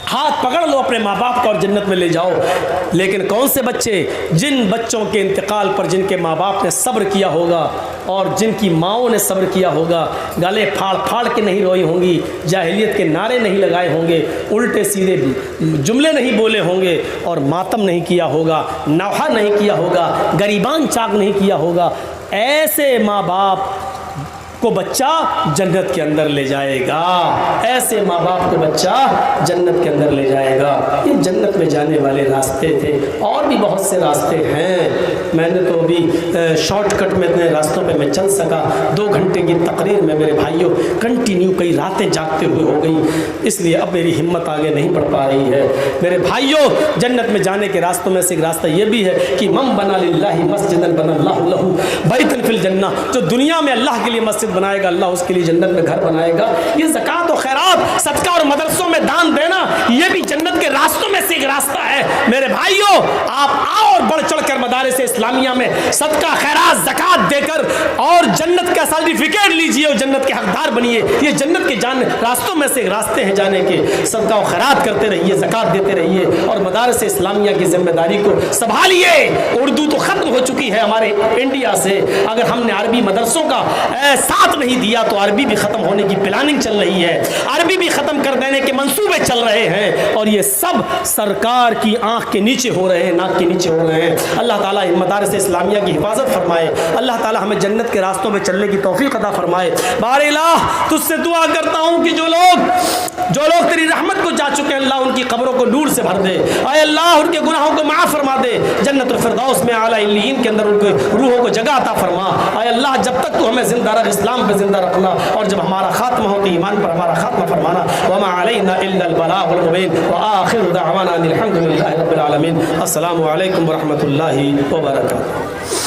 हाथ पकड़ लो अपने माँ बाप का और जन्नत में ले जाओ। लेकिन कौन से बच्चे? जिन बच्चों के इंतकाल पर जिनके माँ बाप ने सब्र किया होगा और जिनकी माँओं ने सब्र किया होगा, गले फाड़ फाड़ के नहीं रोई होंगी, जाहिलियत के नारे नहीं लगाए होंगे, उल्टे सीधे जुमले नहीं बोले होंगे और मातम नहीं किया होगा, नौहा नहीं किया होगा, गरीबान चाक नहीं किया होगा। ऐसे माँ बाप को बच्चा जन्नत के अंदर ले जाएगा, ऐसे माँ बाप को बच्चा जन्नत के अंदर ले जाएगा। ये जन्नत में जाने वाले रास्ते थे, और भी बहुत से रास्ते हैं। मैंने तो अभी शॉर्टकट में इतने रास्तों पे मैं चल सका। 2 घंटे की तकरीर में मेरे भाइयों कंटिन्यू कई रातें जागते हुए हो गई, इसलिए अब मेरी हिम्मत आगे नहीं बढ़ पा रही है। मेरे भाइयों जन्नत में जाने के रास्तों में से एक रास्ता ये भी है कि मम बना लिल्लाहि मस्जिदन बनल्लाहु लहू बैतन फिल जन्नह, जो दुनिया में अल्लाह के लिए मस्जिद बनाएगा अल्लाह उसके लिए जन्नत में घर बनाएगा। ये ज़कात और खैरात, सदका और मदरसों में दान देना, ये भी जन्नत के रास्तों में से एक रास्ता है। मेरे भाइयों आप आओ और बढ़ चढ़ कर मदारिस इस्लामिया में सदका खैरात ज़कात देकर और जन्नत का सर्टिफिकेट लीजिए और जन्नत के हकदार बनिए। ये जन्नत के जान रास्तों में से रास्ते हैं जाने के। सदका और खैरात करते रहिए, ज़कात देते रहिए और मदारिस इस्लामिया की जिम्मेदारी को संभालिए। उर्दू तो ख़त्म हो चुकी है हमारे इंडिया से, अगर हमने अरबी मदरसों का साथ नहीं दिया तो अरबी भी ख़त्म होने की प्लानिंग चल रही है, अरबी भी ख़त्म कर देने के मंसूबे चल रहे हैं और ये सब सरकार की आंख के नीचे हो रहे हैं, नाक के नीचे हो रहे हैं। अल्लाह ताला मदारिस इस्लामिया की हिफाजत फरमाए, अल्लाह ताला हमें जन्नत के रास्तों में चलने की तौफीक अता फरमाए। बारे इलाह तुझसे दुआ करता हूँ कि जो लोग तेरी रहमत को जा चुके हैं अल्लाह उनकी कब्रों को नूर से भर दे। आए अल्लाह उनके गुनाहों को माफ़ फरमा दे, जन्नतुल फिरदौस में आला इल्लीन के अंदर उनके रूहों को जगह अता फरमा। आए अल्लाह जब तक तू हमें जिंदा रख, इस्लाम पे जिंदा रखना और जब हमारा खात्मा हो तो ईमान पर हमारा खात्मा फरमाना। वमा अलैना इल्लल बलागुल मुबीन व आखिरु दअवाना अनिल हम्दुलिल्लाहि रब्बिल आलमीन। अस्सलामु अलैकुम व रहमतुल्लाहि व बरकातुहू।